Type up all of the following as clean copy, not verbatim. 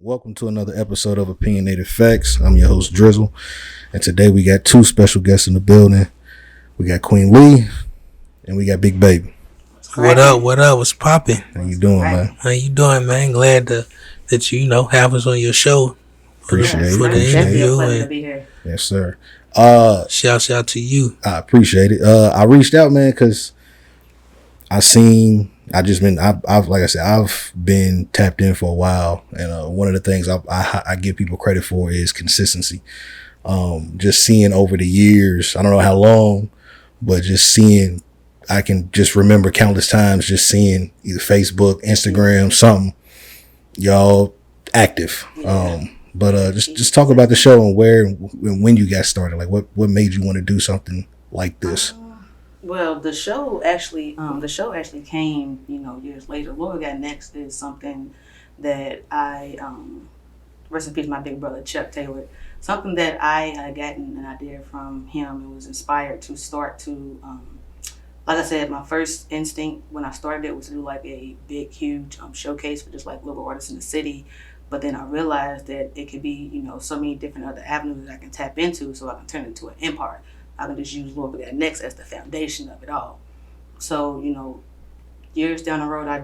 Welcome to another episode of Opinionated Facts. I'm your host, Drizzle. And today we got two special guests in the building. We got Queen Lee and we got Bigg Baby. What up? What up? What's popping? How you doing, man? How you doing, man? Glad that you have us on your show. Appreciate it. For the interview. Pleasure to be here. Yes, sir. Shouts out to you. I appreciate it. I reached out, man, because I've been tapped in for a while, and one of the things I give people credit for is consistency. Just seeing over the years, I don't know how long, but just seeing, I can just remember countless times just seeing either Facebook, Instagram, something, y'all active. But just talk about the show and where and when you got started. Like what made you want to do something like this? Well, the show actually came, years later. Louisville Got Next is something that I, rest in peace, my big brother Chuck Taylor. Something that I had gotten an idea from him and was inspired to start to, like I said, my first instinct when I started it was to do like a big, huge showcase for just like local artists in the city. But then I realized that it could be, so many different other avenues that I can tap into so I can turn it into an empire. I can just use Louisville Got Next as the foundation of it all. So, years down the road, I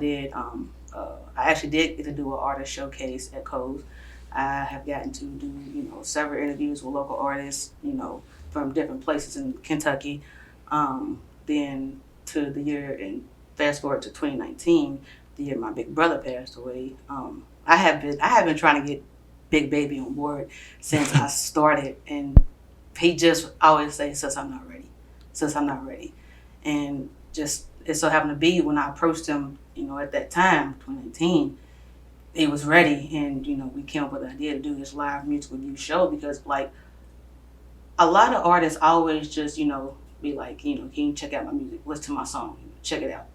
actually did get to do an artist showcase at KUEA. I have gotten to do, several interviews with local artists, from different places in Kentucky. Then to the year, and fast forward to 2019, the year my big brother passed away. I have been trying to get Bigg Baby on board since I started, and he just always say, "Sis, I'm not ready." And just it so happened to be when I approached him, at that time, 2019, he was ready, and we came up with the idea to do this live music review show because like a lot of artists always just be like, can you check out my music, listen to my song, check it out.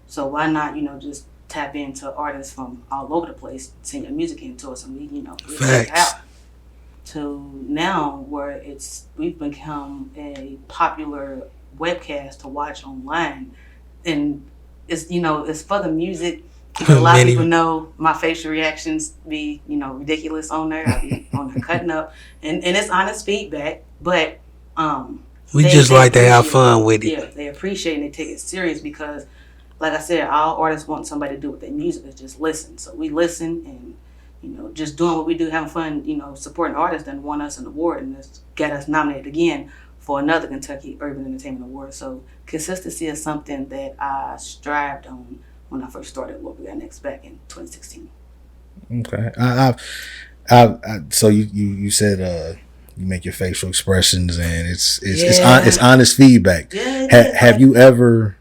So why not just tap into artists from all over the place, sing their music into us, and we check it out. To now where we've become a popular webcast to watch online, and it's for the music. A lot of people know my facial reactions be ridiculous on there. I be on there cutting up, and it's honest feedback, but we just like to have fun with it. Yeah, they appreciate and they take it serious because, like I said, all artists want somebody to do with their music is just listen. So we listen and just doing what we do, having fun, supporting artists, and won us an award and it's got us nominated again for another Kentucky Urban Entertainment Award. So consistency is something that I strived on when I first started Louisville Got Next back in 2016. Okay. So you said you make your facial expressions and it's honest feedback. Yeah, have you ever?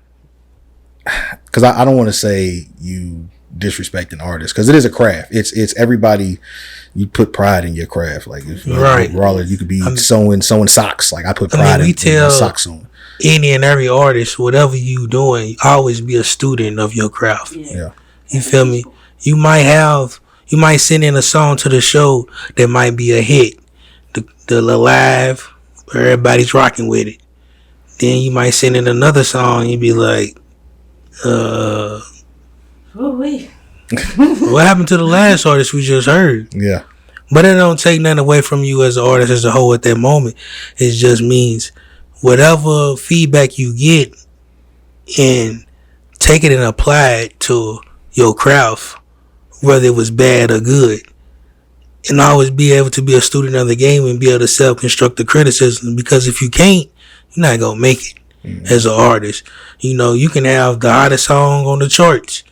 Because I don't want to say you disrespecting artists because it is a craft. It's everybody. You put pride in your craft. Like right. You could be sewing socks. Like I put pride in my socks on. Any and every artist, whatever you doing, always be a student of your craft. Yeah. You feel me? You might send in a song to the show that might be a hit. The live, everybody's rocking with it. Then you might send in another song, you'd be like, what happened to the last artist we just heard? Yeah. But it don't take nothing away from you as an artist as a whole at that moment. It just means whatever feedback you get and take it and apply it to your craft, whether it was bad or good. And always be able to be a student of the game and be able to self-construct the criticism, because if you can't, you're not going to make it as an artist. You can have the hottest song on the charts.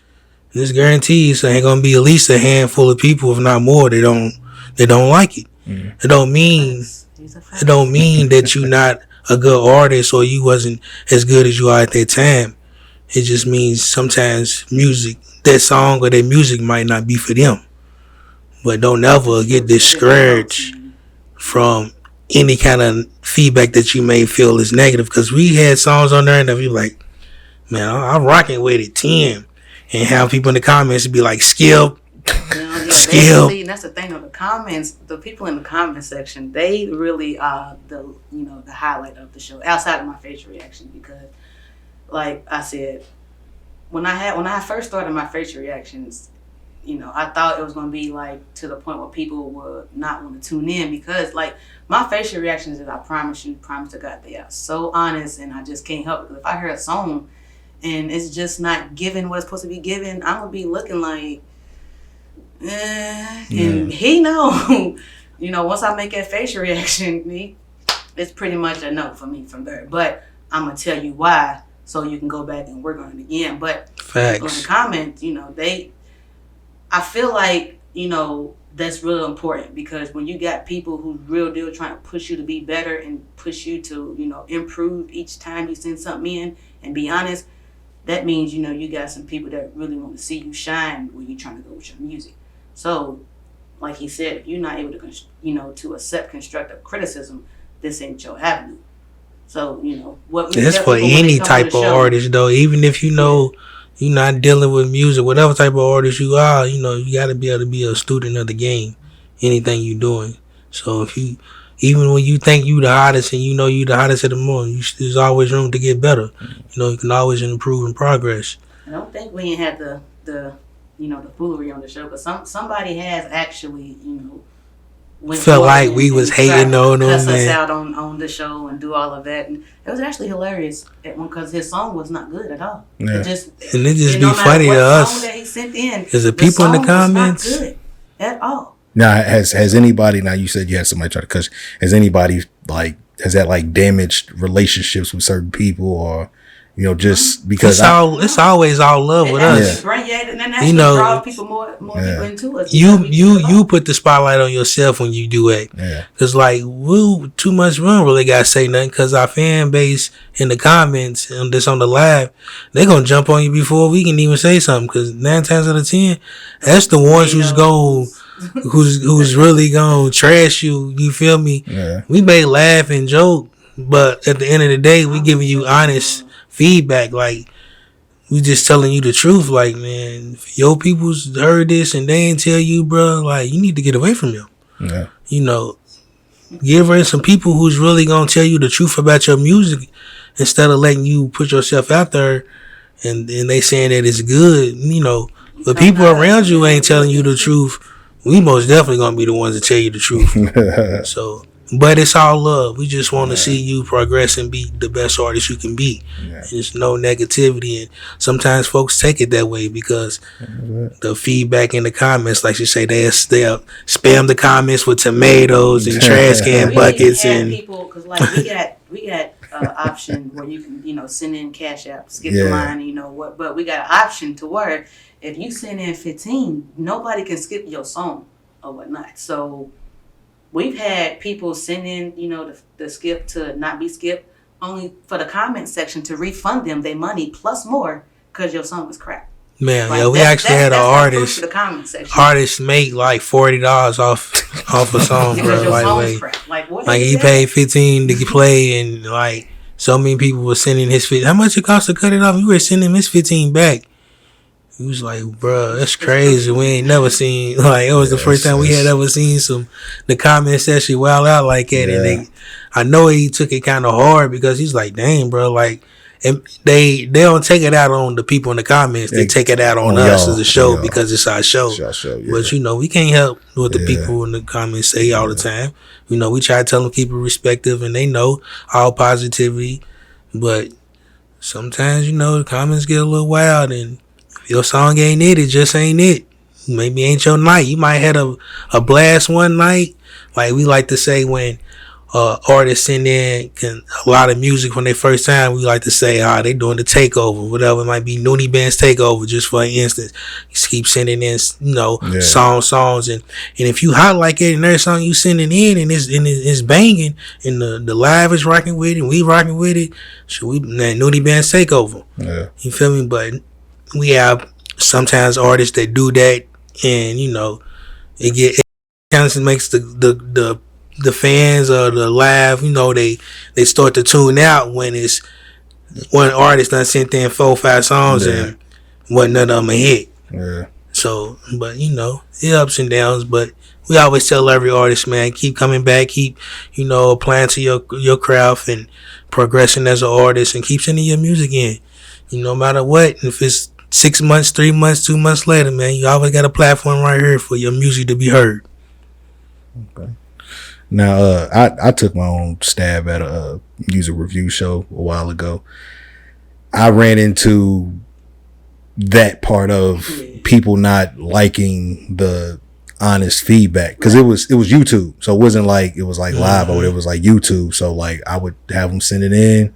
This guarantees there ain't going to be at least a handful of people, if not more, they don't like it. It don't mean that you're not a good artist or you wasn't as good as you are at that time. It just means sometimes that song or that music might not be for them. But don't ever get discouraged from any kind of feedback that you may feel is negative. Because we had songs on there and we like, man, I'm rocking with it 10. And have people in the comments be like, skip. See, that's the thing of the comments. The people in the comment section, they really are the highlight of the show outside of my facial reaction. Because, like I said, when I first started my facial reactions, I thought it was going to be like to the point where people would not want to tune in, because like my facial reactions is, I promise to God, they are so honest, and I just can't help it. Because if I hear a song and it's just not giving what it's supposed to be given, I'm going to be looking like, and he know, once I make that facial reaction, it's pretty much a no for me from there. But I'm going to tell you why, so you can go back and work on it again. But facts. On the comments, I feel like, that's really important, because when you got people who's real deal trying to push you to be better and push you to, improve each time you send something in and be honest, that means, you got some people that really want to see you shine when you're trying to go with your music. So, like he said, if you're not able to, to accept constructive criticism, this ain't your avenue. So, what it's for any type of artist, though. Even if you're not dealing with music, whatever type of artist you are, you got to be able to be a student of the game, anything you're doing. So even when you think you the hottest and you the hottest at the moment, there's always room to get better. You can always improve and progress. I don't think we ain't had the foolery on the show, because somebody has actually, felt like we was hating on him, cuss us out on the show and do all of that, and it was actually hilarious at one, because his song was not good at all. Yeah. It just be funny to us. That he sent in, is the people in the comments was not good at all. Now, has anybody? Now you said you had somebody try to cuss. Has anybody has that damaged relationships with certain people, or just because it's always all love with us. Draw people more people into us. You put the spotlight on yourself when you do it. Yeah. Cause too much we don't really gotta say nothing, cause our fan base in the comments and this on the live, they gonna jump on you before we can even say something. Cause 9 times out of 10, that's the ones who's really gonna trash you. You feel me? Yeah. We may laugh and joke, but at the end of the day, we giving you honest feedback. Like, we just telling you the truth. Like, man, if your people's heard this and they ain't tell you, bro, you need to get away from them. Yeah. Give her some people who's really gonna tell you the truth about your music, instead of letting you put yourself out there and they saying that it's good. But people around you ain't telling you the truth. We most definitely gonna be the ones to tell you the truth. So, but it's all love. We just want to see you progress and be the best artist you can be. Yeah. There's no negativity, and sometimes folks take it that way because the feedback in the comments, like you say, they'll spam the comments with tomatoes and trash can buckets and people, because we got option where you can send in Cash App, skip the line, but we got an option to where if you send in 15, nobody can skip your song or whatnot. So we've had people send in, the skip to not be skipped, only for the comment section to refund them their money plus more because your song was crap. Man, we actually had an artist. The comment section. Artists make $40 off a song, bro. Like he paid $15 to play, and so many people were sending his $15. How much it cost to cut it off? We were sending him his $15 back. He was like, bro, that's crazy. We ain't never seen, it was the first time we had ever seen the comments actually wild out like that. Yeah. And I know he took it kind of hard because he's like, dang, bro, and they don't take it out on the people in the comments. They take it out on us as a show because it's our show. But, we can't help what the people in the comments say all the time. We try to tell them keep it respectful, and they know all positivity. But sometimes, the comments get a little wild, and if your song ain't it just ain't it. Maybe ain't your night. You might have a blast one night. Like we like to say when artists send in a lot of music when they first time, we like to say, they doing the takeover, whatever. It might be Noonie Band's takeover, just for instance. Just keep sending in, songs. And if you hot like it and every song you sending in and it's banging and the live is rocking with it and we rocking with it, so Noonie Band's takeover. Yeah. You feel me? But we have sometimes artists that do that, and it kind of makes the fans or the live, they start to tune out when it's one artist done sent in 4 or 5 songs and wasn't none of them a hit. Yeah. So, but it ups and downs, but we always tell every artist, man, keep coming back, keep applying to your craft and progressing as an artist, and keep sending your music in. No matter what, if it's 6 months, 3 months, 2 months later, man, you always got a platform right here for your music to be heard. Okay. Now, I took my own stab at a music review show a while ago. I ran into that part of people not liking the honest feedback because it was YouTube, so it wasn't like it was like live, but it was like YouTube. So like I would have them send it in,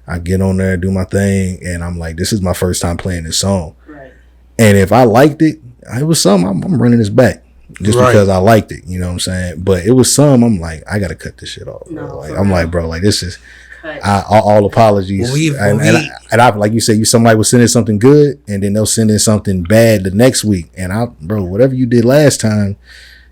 I get on there, do my thing, and I'm like, this is my first time playing this song, right? And if I liked it, it was something I'm running this back just because I liked it, you know what I'm saying? But it was some I'm like, I gotta cut this shit off, bro. Like I'm like, bro, like this is. All apologies, and I like you said, somebody was sending something good, and then they'll send in something bad the next week. And bro, whatever you did last time,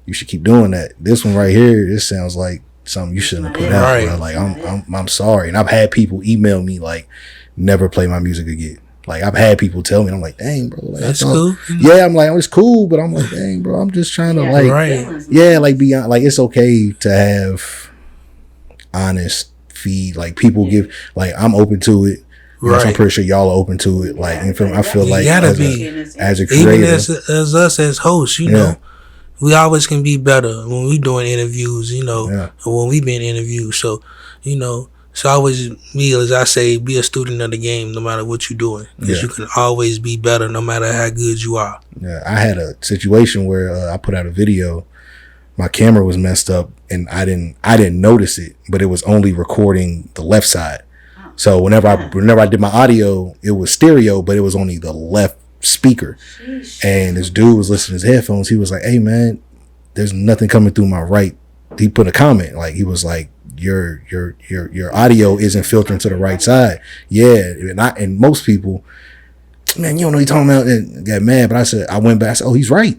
you should keep doing that. This one right here, this sounds like something you shouldn't have put out, bro. Like I'm sorry, and I've had people email me like, never play my music again. Like I've had people tell me, and I'm like, dang, bro, like, that's cool. Yeah, I'm like, oh, it's cool, but I'm like, dang, bro, I'm just trying to like be like, it's okay to have honest feed, like people give, like I'm open to it, so I'm pretty sure y'all are open to it, like I feel like as a creator, even as us as hosts, you know, we always can be better when we doing interviews, you know, when we been interviewed. So you know, it's always me, as I say, be a student of the game no matter what you're doing, because you can always be better no matter how good you are. I had a situation where I put out a video, my camera was messed up, and I didn't notice it, but it was only recording the left side. So whenever I did my audio, it was stereo, but it was only the left speaker. And this dude was listening to his headphones. He was like, "Hey man, there's nothing coming through my right." He put a comment, like he was like, "Your audio isn't filtering to the right side." Yeah, and most people, man, you don't know what you're talking about, and got mad. But I went back. I said, "Oh, he's right.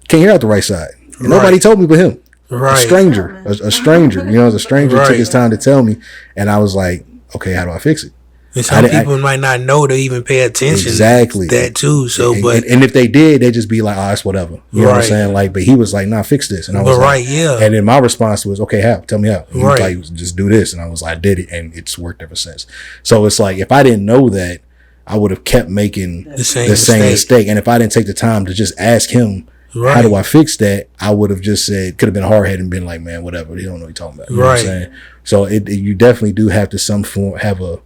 Can't hear out the right side." And nobody told me but him. A stranger, a stranger, you know, the stranger took his time to tell me, and I was like, okay, how do I fix it? And some people might not know to even pay attention. Exactly. To that too. So, and if they did, they'd just be like, oh, it's whatever. You know what I'm saying? Like, but he was like, nah, fix this. And I was like, and then my response was, okay, how? Tell me how. And he was like, just do this. And I was like, I did it, and it's worked ever since. So it's like, if I didn't know that, I would have kept making the same mistake. And if I didn't take the time to just ask him, how do I fix that? I would have just said, could have been hard headed and been like, man, whatever. They don't know what you're talking about. You know what I'm saying? So you definitely do have to have a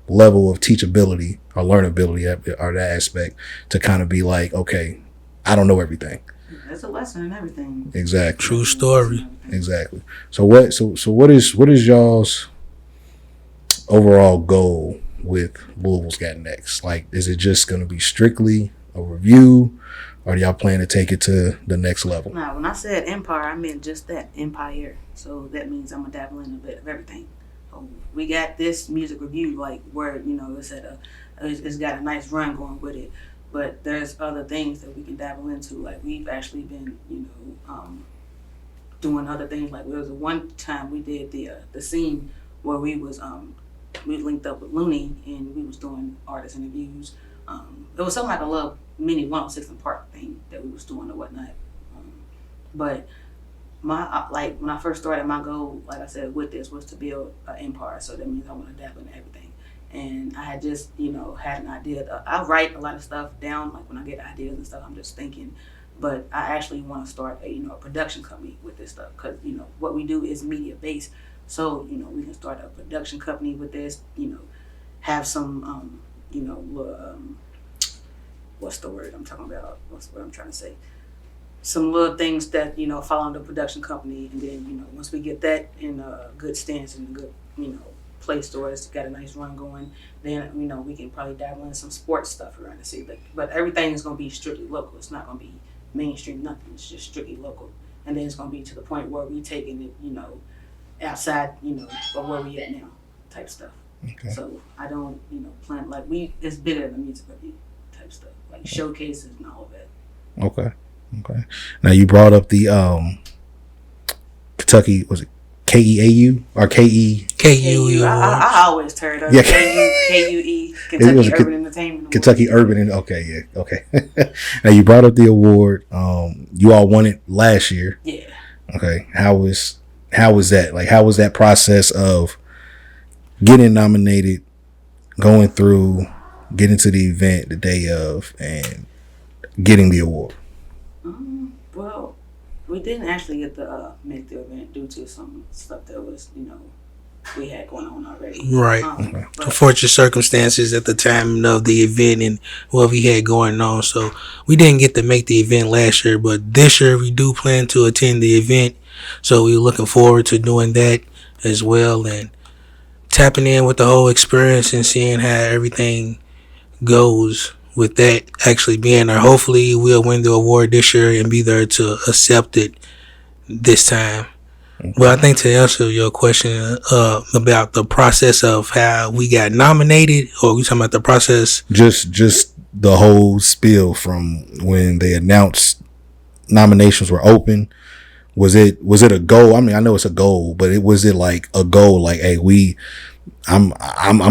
level of teachability or learnability or that aspect to kind of be like, okay, I don't know everything. There's a lesson in everything. Exactly. True story. Exactly. So what is y'all's overall goal with Louisville's Got Next? Like, is it just going to be strictly a review? Or do y'all plan to take it to the next level? Now, when I said empire, I meant just that, empire. So that means I'm going to dabble in a bit of everything. So we got this music review, like where, you know, it's got a nice run going with it. But there's other things that we can dabble into. Like we've actually been, you know, doing other things. Like there was one time we did the scene where we linked up with Looney and we was doing artist interviews. It was something like a little mini 106 and Park thing that we was doing or whatnot. But my like when I first started, my goal, like I said, with this was to build an empire. So that means I want to dabble in everything. And I had just, you know, had an idea. I write a lot of stuff down. Like when I get ideas and stuff, I'm just thinking. But I actually want to start a production company with this stuff because, you know, what we do is media based. So, you know, we can start a production company with this, you know, have some, you know, what's the word I'm talking about? What's what I'm trying to say? Some little things that, you know, fall under production company. And then, you know, once we get that in a good stance and a good, you know, place to where it's got a nice run going, then, you know, we can probably dabble in some sports stuff around the city. But everything is going to be strictly local. It's not going to be mainstream, nothing. It's just strictly local. And then it's going to be to the point where we taking it, you know, outside, you know, of where we at now type stuff. Okay. So I don't, you know, plan like it's bigger than music review type stuff, like showcases and all of that. Okay. Now you brought up the Kentucky, was it KEAU or KE? KUEA. I always turn up. Yeah. KUE, Kentucky Urban Entertainment. Kentucky Urban, okay. Now you brought up the award. You all won it last year. Yeah. Okay. How was that? Like, how was that process of getting nominated, going through getting to the event the day of and getting the award? Well, we didn't actually get to make the event due to some stuff that was, we had going on already. Right. Unfortunate circumstances at the time of the event and what we had going on. So we didn't get to make the event last year, but this year we do plan to attend the event. So we're looking forward to doing that as well and tapping in with the whole experience and seeing how everything goes with that actually being there. Hopefully we'll win the award this year and be there to accept it this time. Well, I think to answer your question about the process of how we got nominated, or we talking about the process? Just the whole spiel from when they announced nominations were open. Was it a goal? I mean, I know it's a goal, but was it like a goal? Like, hey, I'm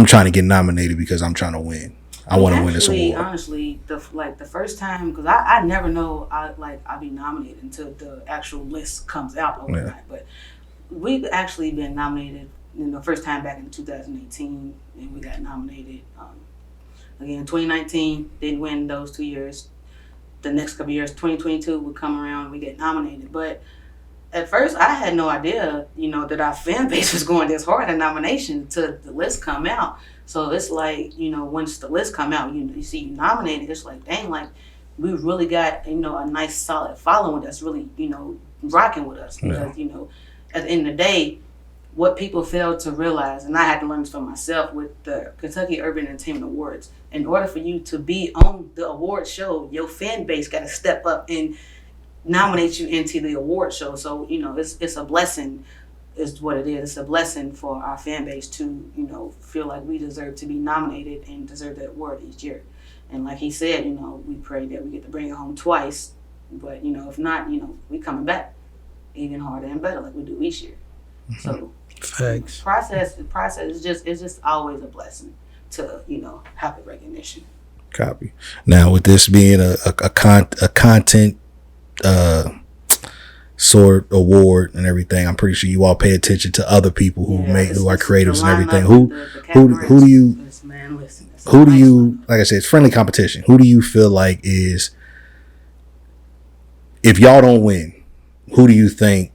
trying to get nominated because I'm trying to win. I want to win this award. Honestly, the first time, because I never know I'll be nominated until the actual list comes out overnight. Yeah. But we've actually been nominated, first time back in 2018, and we got nominated. Again, 2019 didn't win those 2 years. The next couple years, 2022 would come around, and we get nominated. But at first, I had no idea, that our fan base was going this hard in nomination until the list come out. So it's like, once the list come out, you see you nominated, it's like, dang, like, we really got, a nice solid following that's really, rocking with us. Because, at the end of the day, what people fail to realize, and I had to learn this for myself with the Kentucky Urban Entertainment Awards, in order for you to be on the award show, your fan base got to step up and nominate you into the award show. So, it's a blessing. Is what it is. It's a blessing for our fan base to, feel like we deserve to be nominated and deserve that award each year. And like he said, we pray that we get to bring it home twice. But, if not, we coming back even harder and better like we do each year. So, Facts. The process is just always a blessing to, have the recognition. Copy. Now, with this being a content sort award and everything, I'm pretty sure you all pay attention to other people who who are creatives and everything. Who do you like I said, it's friendly competition. Who do you feel like is, if y'all don't win, who do you think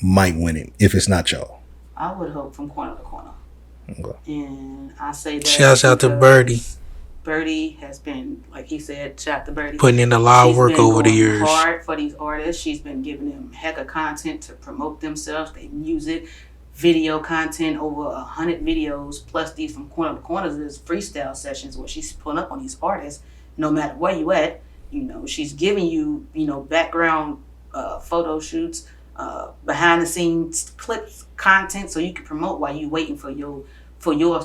might win it if it's not y'all? I would hope from corner to corner. Okay. And I say that shouts out to Birdie. Birdie has been, like he said, shout out to Birdie, putting in a lot of work over the years. Hard for these artists. She's been giving them heck of content to promote themselves. They music, video content, over 100 videos, plus these from corner to corner. There's freestyle sessions where she's pulling up on these artists. No matter where you at, she's giving you, background photo shoots, behind the scenes clips, content, so you can promote while you waiting for yours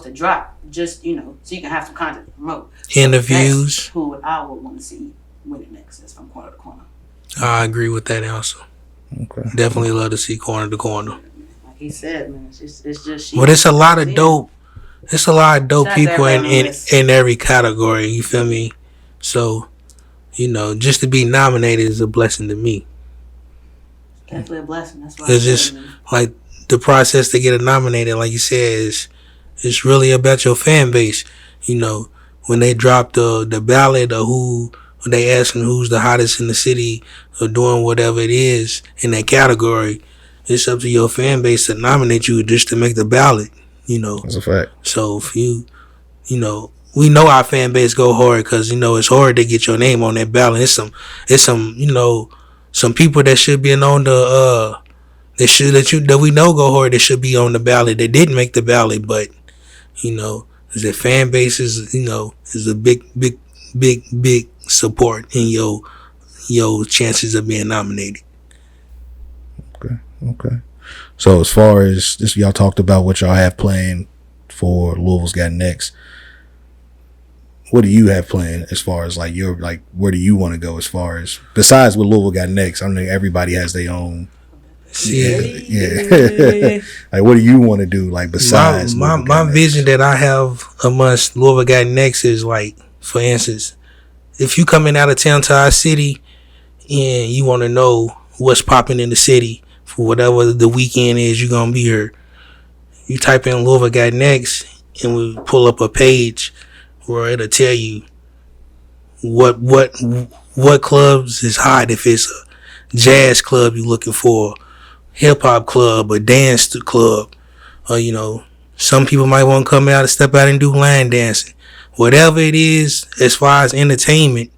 to drop, just so you can have some content to promote. Interviews. That's who I would want to see win it next, is from corner to corner. I agree with that answer. Okay. Definitely love to see corner to corner. Like he said, man, it's just. But it's a lot of dope. It's a lot of dope people in every category. You feel me? So, just to be nominated is a blessing to me. Definitely a blessing. That's why it's just like the process to get nominated, like you said, it's really about your fan base. When they drop the ballot, or who they asking who's the hottest in the city, or doing whatever it is in that category, it's up to your fan base to nominate you just to make the ballot. That's a fact. So if you we know our fan base go hard because it's hard to get your name on that ballot. It's some people that should be on the that we know go hard, that should be on the ballot, that didn't make the ballot, but the fan base is a big support in your chances of being nominated. Okay. So as far as this, y'all talked about what y'all have planned for Louisville's Got Next. What do you have planned as far as where do you want to go as far as, besides what Louisville Got Next? I mean, everybody has their own. Yeah. Like, what do you want to do? Like, besides my vision that I have amongst Louisville Got Next is, like, for instance, if you coming out of town to our city and you want to know what's popping in the city for whatever the weekend is, you're gonna be here. You type in Louisville Got Next and we pull up a page where it'll tell you what clubs is hot. If it's a jazz club you looking for, hip hop club, a dance club, or some people might want to come out and step out and do line dancing. Whatever it is, as far as entertainment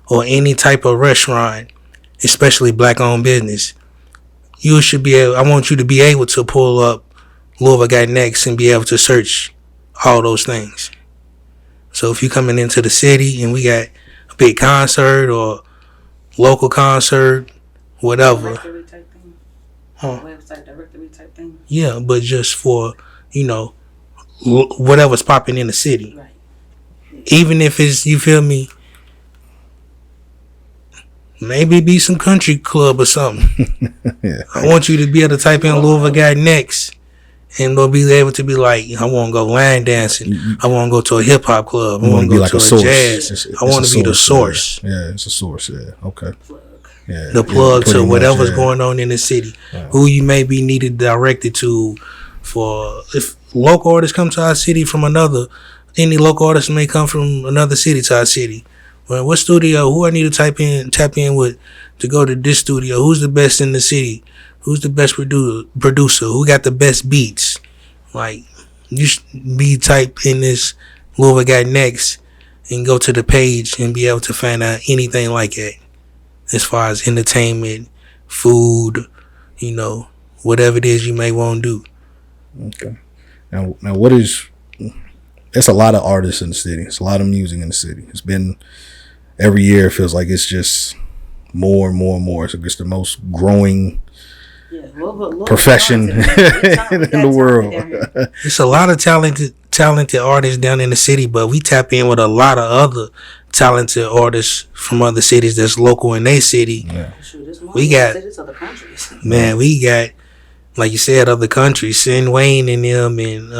or any type of restaurant, especially black-owned business, you should be able. I want you to be able to pull up Louisville Got Next and be able to search all those things. So if you're coming into the city and we got a big concert or local concert, whatever. Directory type thing? Website directory type thing? Yeah, but just for, whatever's popping in the city. Right. Even if it's, you feel me, maybe be some country club or something. Yeah. I want you to be able to type in Louisville Got Next, and they'll be able to be like, I want to go line dancing. I want to go to a hip hop club. I want to go like to a source. jazz. I want to be the source. Yeah, it's a source. Yeah, okay. Yeah, the plug to whatever's much, going on in the city. Who you may be needed directed to for, if local artists come to our city from any local artist may come from another city to our city. Well, what studio? Who I need to tap in with to go to this studio? Who's the best in the city? Who's the best producer? Who got the best beats? Like, you should be type in this Louisville Got Next and go to the page and be able to find out anything like that. As far as entertainment, food, whatever it is you may want to do. Okay. Now it's a lot of artists in the city. It's a lot of music in the city. It's been, every year it feels like it's just more and more and more. So it's the most growing profession in the world. It's a lot of talented artists down in the city, but we tap in with a lot of other talented artists from other cities that's local in their city. Yeah. We got, like you said, other countries. Sin Wayne and them and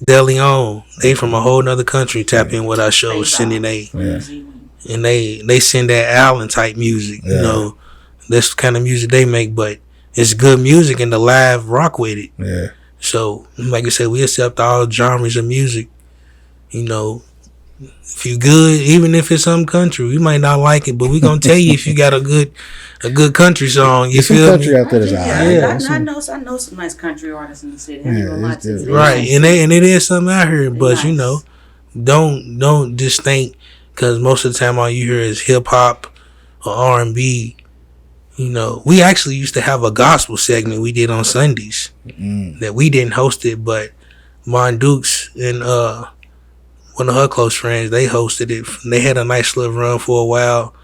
De Leon, they from a whole nother country tap in with our shows, sending and they send that Allen type music. That's the kind of music they make, but it's good music and the live rock with it. Yeah. So, like I said, we accept all genres of music. If you good, even if it's some country, we might not like it, but we gonna tell you if you got a good country song. You feel country me? Out there I know some nice country artists in the city. Right, and it is something out here, but nice. Don't just think, because most of the time all you hear is hip hop or R&B. We actually used to have a gospel segment we did on Sundays that we didn't host it, but Mon Dukes and one of her close friends, they hosted it. They had a nice little run for a while.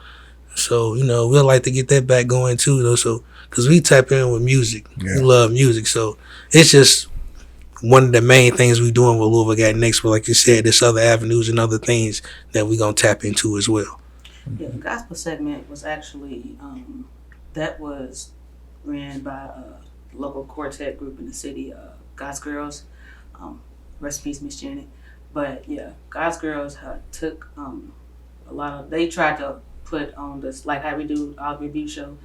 So, we'd like to get that back going too, though. So, because we tap in with music. Yeah. We love music. So, it's just one of the main things we doing with Louisville Got Next. But like you said, there's other avenues and other things that we going to tap into as well. Yeah, the gospel segment was actually, that was ran by a local quartet group in the city, God's Girls. Rest in peace, Miss Janet. But yeah, God's Girls took a lot of, they tried to put on this, like how we do our review show.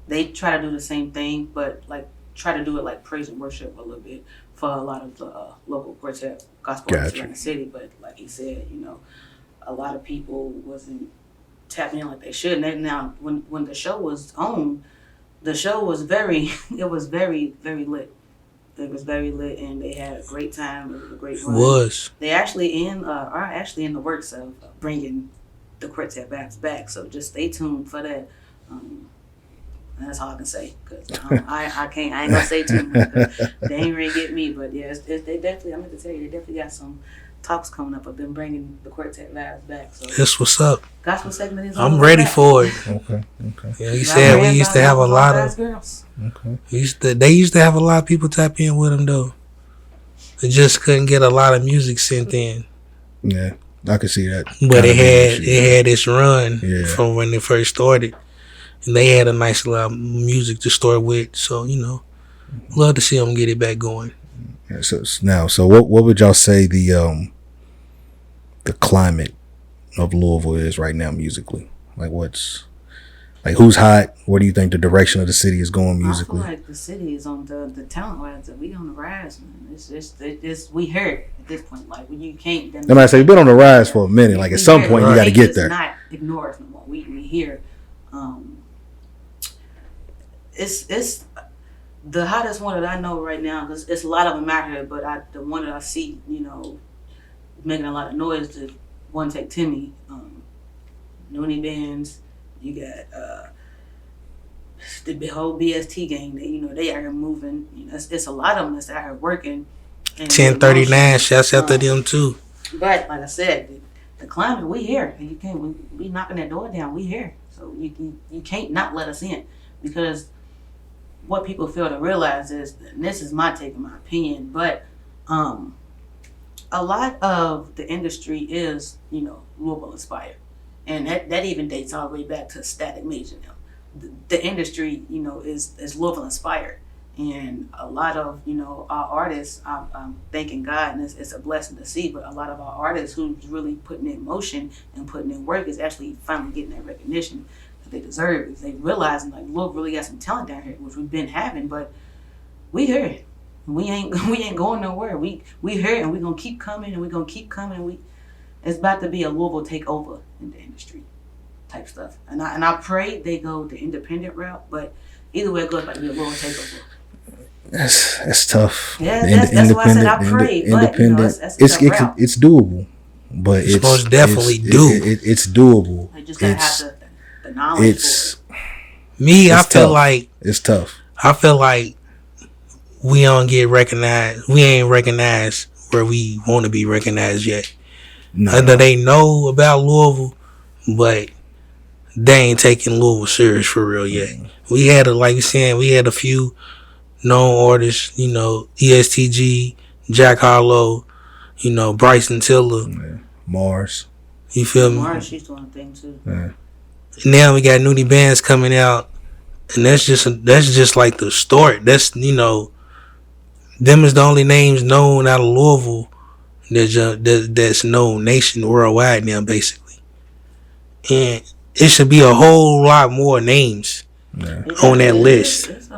They try to do the same thing, but like try to do it like praise and worship a little bit for a lot of the local quartet gospel artists around the city. But like he said, a lot of people wasn't tapping in like they should. And now when the show was on, the show was very, it was very, very lit. It was very lit, and they had a great time. It was a great run. They actually are actually in the works of bringing the quartet back. So just stay tuned for that. And that's all I can say, because I ain't gonna say too much, because they ain't ready to get me. But yeah, they definitely. I meant to tell you, they definitely got some talks coming up of them bringing the quartet vibes back. So that's what's up. Gospel segment is. I'm ready for it. Okay. Yeah, you said we used to have a lot of. Okay. They used to have a lot of people tap in with them though. They just couldn't get a lot of music sent in. Yeah, I could see that. But it had its run from when they first started, and they had a nice lot of music to start with. So love to see them get it back going. Yeah, so what would y'all say the climate of Louisville is right now musically? Like Like, who's hot? Where do you think the direction of the city is going musically? I feel like the city is on the talent wise. We on the rise, man. It's we hear it at this point. Like, when you can't. They might say we've been on the rise for a minute. Like, at some point, you got to get there. Not ignore us no more. We hear. It's the hottest one that I know right now, because it's a lot of them out here. But the one that I see, making a lot of noise, the One Take Timmy, Noonie Bands. You got the whole BST gang. They out here moving. It's a lot of them that's out here working. 1039, shouts out to them too. But like I said, the climate, we here. You can't. We knocking that door down. We here. So you can't not let us in, because what people fail to realize is, and this is my take and my opinion, but a lot of the industry is Louisville inspired. And that even dates all the way back to Static Major now. The industry, is Louisville inspired. And a lot of, our artists, I'm thanking God, and it's a blessing to see, but a lot of our artists who's really putting in motion and putting in work is actually finally getting that recognition that they deserve. Is they realizing, like, Louisville really got some talent down here, which we've been having, but we here. We ain't going nowhere. We here, and we're going to keep coming, and we're going to keep coming. It's about to be a Louisville takeover in the industry type stuff. And I pray they go the independent route, but either way it goes, about to be a Louisville takeover. That's tough. Yeah, that's why I said I pray. But it's doable. But it's most definitely doable. It's doable. You just gotta have the knowledge. I feel like it's tough. I feel like we don't get recognized. We ain't recognized where we want to be recognized yet. No. They know about Louisville, but they ain't taking Louisville serious for real yet. We had a few known artists, ESTG, Jack Harlow, Bryson Tiller, Mars. You feel me? Mars, she's doing a thing too. Yeah. Now we got Noonie Bands coming out, and that's just like the start. That's them is the only names known out of Louisville that's known nation worldwide now, basically. And it should be a whole lot more names on that list. It's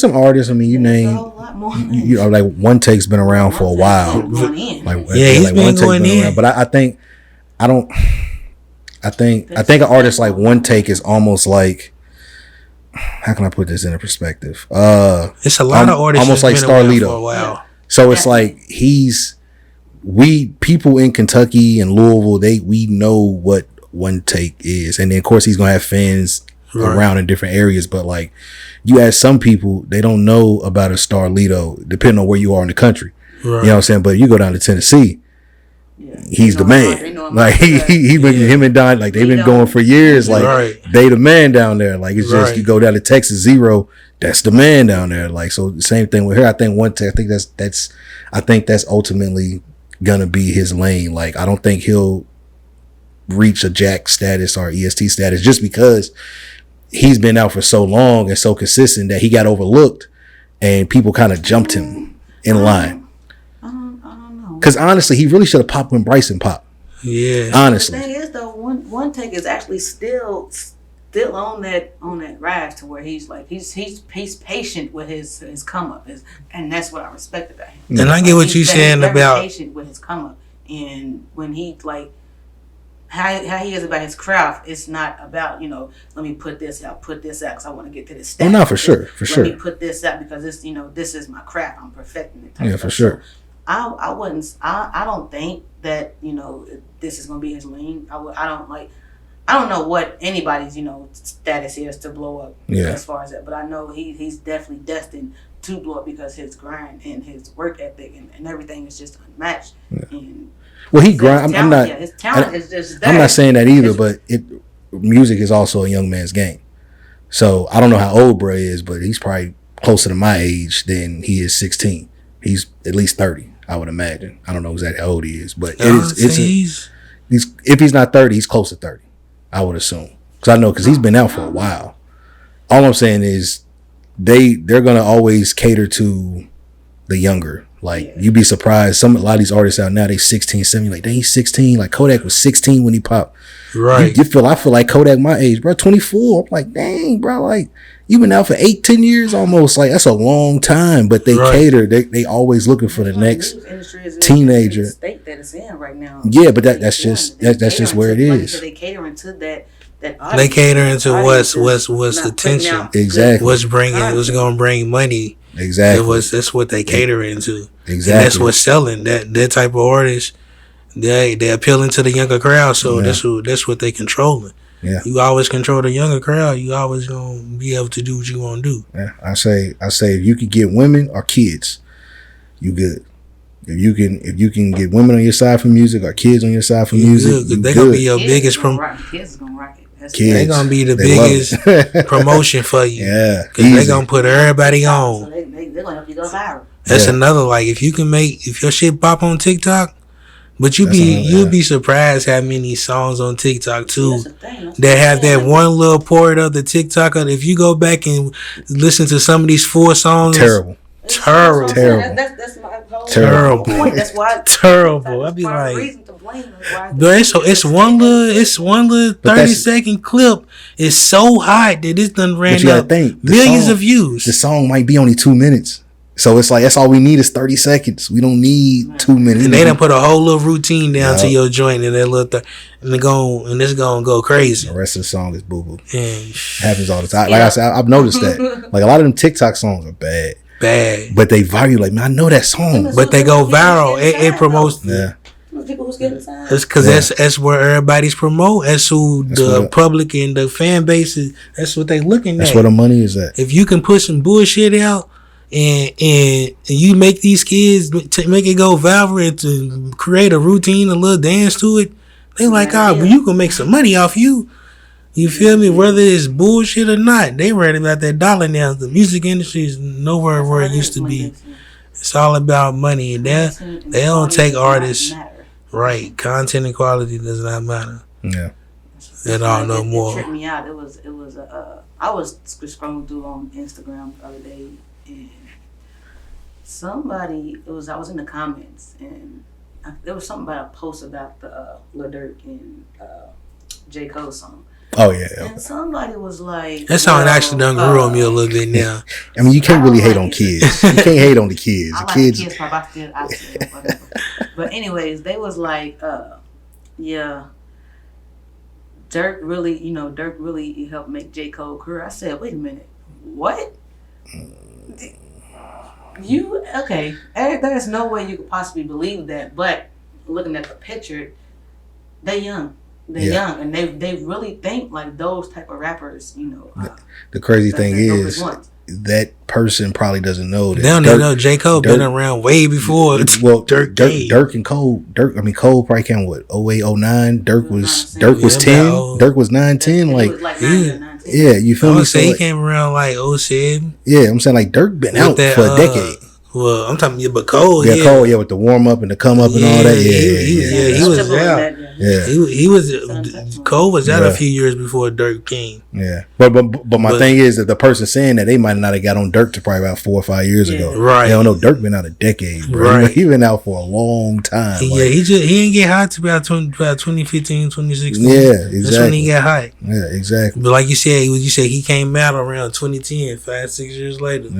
some artists. You name, like One Take's been around for a while. He's been going in. But I think an artist like One Take is almost like, how can I put this into perspective? It's a lot of artists almost like Starlito for a while. So it's like people in Kentucky and Louisville, we know what One Take is, and then of course he's gonna have fans around in different areas. But like, you ask some people, they don't know about a Starlito, depending on where you are in the country. Right. You know what I'm saying? But you go down to Tennessee, he's the man. Like he been him and Don, like they've been going for years. Like they the man down there. Like it's just you go down to Texas Zero, that's the man down there. Like, so the same thing with her. I think One Take, I think that's ultimately gonna be his lane. Like, I don't think he'll reach a Jack status or EST status just because he's been out for so long and so consistent that he got overlooked and people kind of jumped him in line. I don't know. Because honestly, he really should have popped when Bryson popped. Yeah. Honestly. The thing is though, One Take is actually still on that rise to where he's like he's patient with his come up, and that's what I respect about him. And I get what you're saying about patient with his come up, and when he like how he is about his craft, it's not about let me put this out because I want to get to this stage. Oh no, for sure. Let me put this out because this this is my craft. I'm perfecting it. Yeah, for sure. So I don't think that this is gonna be his lane. I don't know what anybody's status is to blow up as far as that, but I know he's definitely destined to blow up because his grind and his work ethic and everything is just unmatched. Yeah. And he grind. His talent is just there. I'm not saying that either, but music is also a young man's game. So I don't know how old bro is, but he's probably closer to my age than he is 16. He's at least 30, I would imagine. I don't know exactly how old he is, but if he's not 30, he's close to 30. I would assume, because he's been out for a while. All I'm saying is they're gonna always cater to the younger. Like you'd be surprised. A lot of these artists out now, they 16, 17. Like, dang, he's 16. Like Kodak was 16 when he popped. Right. I feel like Kodak my age, bro. 24. I'm like, dang, bro. Like you've been out for 8-10 years almost. Like that's a long time. But they cater. They always looking for the next teenager. State that it's in right now. Yeah, but that's just where it is. They catering to that. They catering to what's attention. Exactly. What's gonna bring money. Exactly. That's what they catering to. Exactly. And that's what's selling. That type of artist. They appealing to the younger crowd, so that's what they controlling. Yeah. You always control the younger crowd. You always gonna be able to do what you want to do. Yeah. I say if you could get women or kids, you good. If you can get women on your side for music or kids on your side for music, they gonna be your biggest kids gonna rock it. They gonna be the biggest promotion for you. Yeah, because they gonna put everybody on. So they're gonna help you go viral. That's another, like, if your shit pop on TikTok. But you'd be surprised how many songs on TikTok too that have that one little part of the TikTok. If you go back and listen to some of these 4 songs, terrible. That's my whole terrible. point. That's why terrible. I'd be like, reason to blame but it's one little 30-second clip. It's so hot that it's done ran up millions of views. The song might be only 2 minutes. So it's like that's all we need is 30 seconds. We don't need 2 minutes. And they done put a whole little routine down to your joint and that little and it's gonna go crazy. The rest of the song is boo boo. Happens all the time. Like I said, I've noticed that. Like a lot of them TikTok songs are bad. But they viral. Like, man, I know that song. But they go viral. It promotes. Yeah. People who's getting signed. That's because that's where everybody's promote. That's who the public and the fan base is. That's what they looking at. That's where the money is at. If you can put some bullshit out. And you make these kids make it go viral and to create a routine, a little dance to it. They like, well, you can make some money off you. You feel me? Whether it's bullshit or not, they worried about that dollar now. The music industry is nowhere where it used to be. It's all about money, and they don't take artists. Right, content and quality does not matter. Yeah, at all no more. It tripped me out. It was I was scrolling through on Instagram the other day. And I was in the comments, and there was something about a post about the Lil Durk and J. Cole song. Oh yeah. And somebody was like, that song actually done grew on me a little bit now. I mean, you can't really hate on kids. You can't hate on the kids. I like kids. The kids I still whatever. But anyways, they was like, Durk really helped make J. Cole career. I said, wait a minute, what? There's no way you could possibly believe that. But looking at the picture, they young. They're young, and they really think like those type of rappers. The crazy thing is that person probably doesn't know that. They don't even know J. Cole been around way before. Well, Durk and Cole. Cole probably came 08, 09. Durk was 10. Durk was 9, 10. Yeah, you feel me? So he came around like 07. Yeah, I'm saying like Durk been out for a decade. Well, I'm talking but Cole. Cole, with the warm up and the come up and all that. He was out. Yeah, he was. Cole was out a few years before Durk came. Yeah, but my thing is that the person saying that they might not have got on Durk to probably about 4 or 5 years ago. Right. They don't know Durk been out a decade, bro. Right. He been out for a long time. Yeah, he didn't get hot to about 2015, 2016. Yeah, exactly. That's when he got hot. Yeah, exactly. But like you said he came out around 2010, 5-6 years later.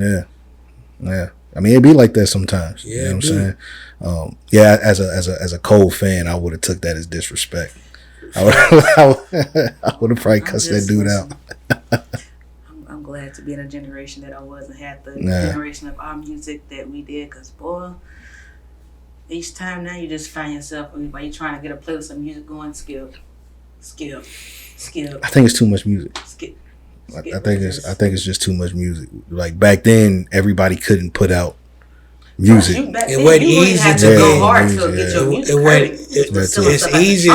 Yeah. I mean, it be like that sometimes. Yeah, you know what I'm saying? As a Cole fan, I would have took that as disrespect. I would have probably cussed that dude out. I'm glad to be in a generation that I wasn't had the generation of our music that we did. Cause boy, each time now you just find yourself while you're trying to get a playlist of music going, skip. I think it's too much music. Skip. I think it's just too much music. Like back then, everybody couldn't put out music. It wasn't easy to go hard to get your music. It's easy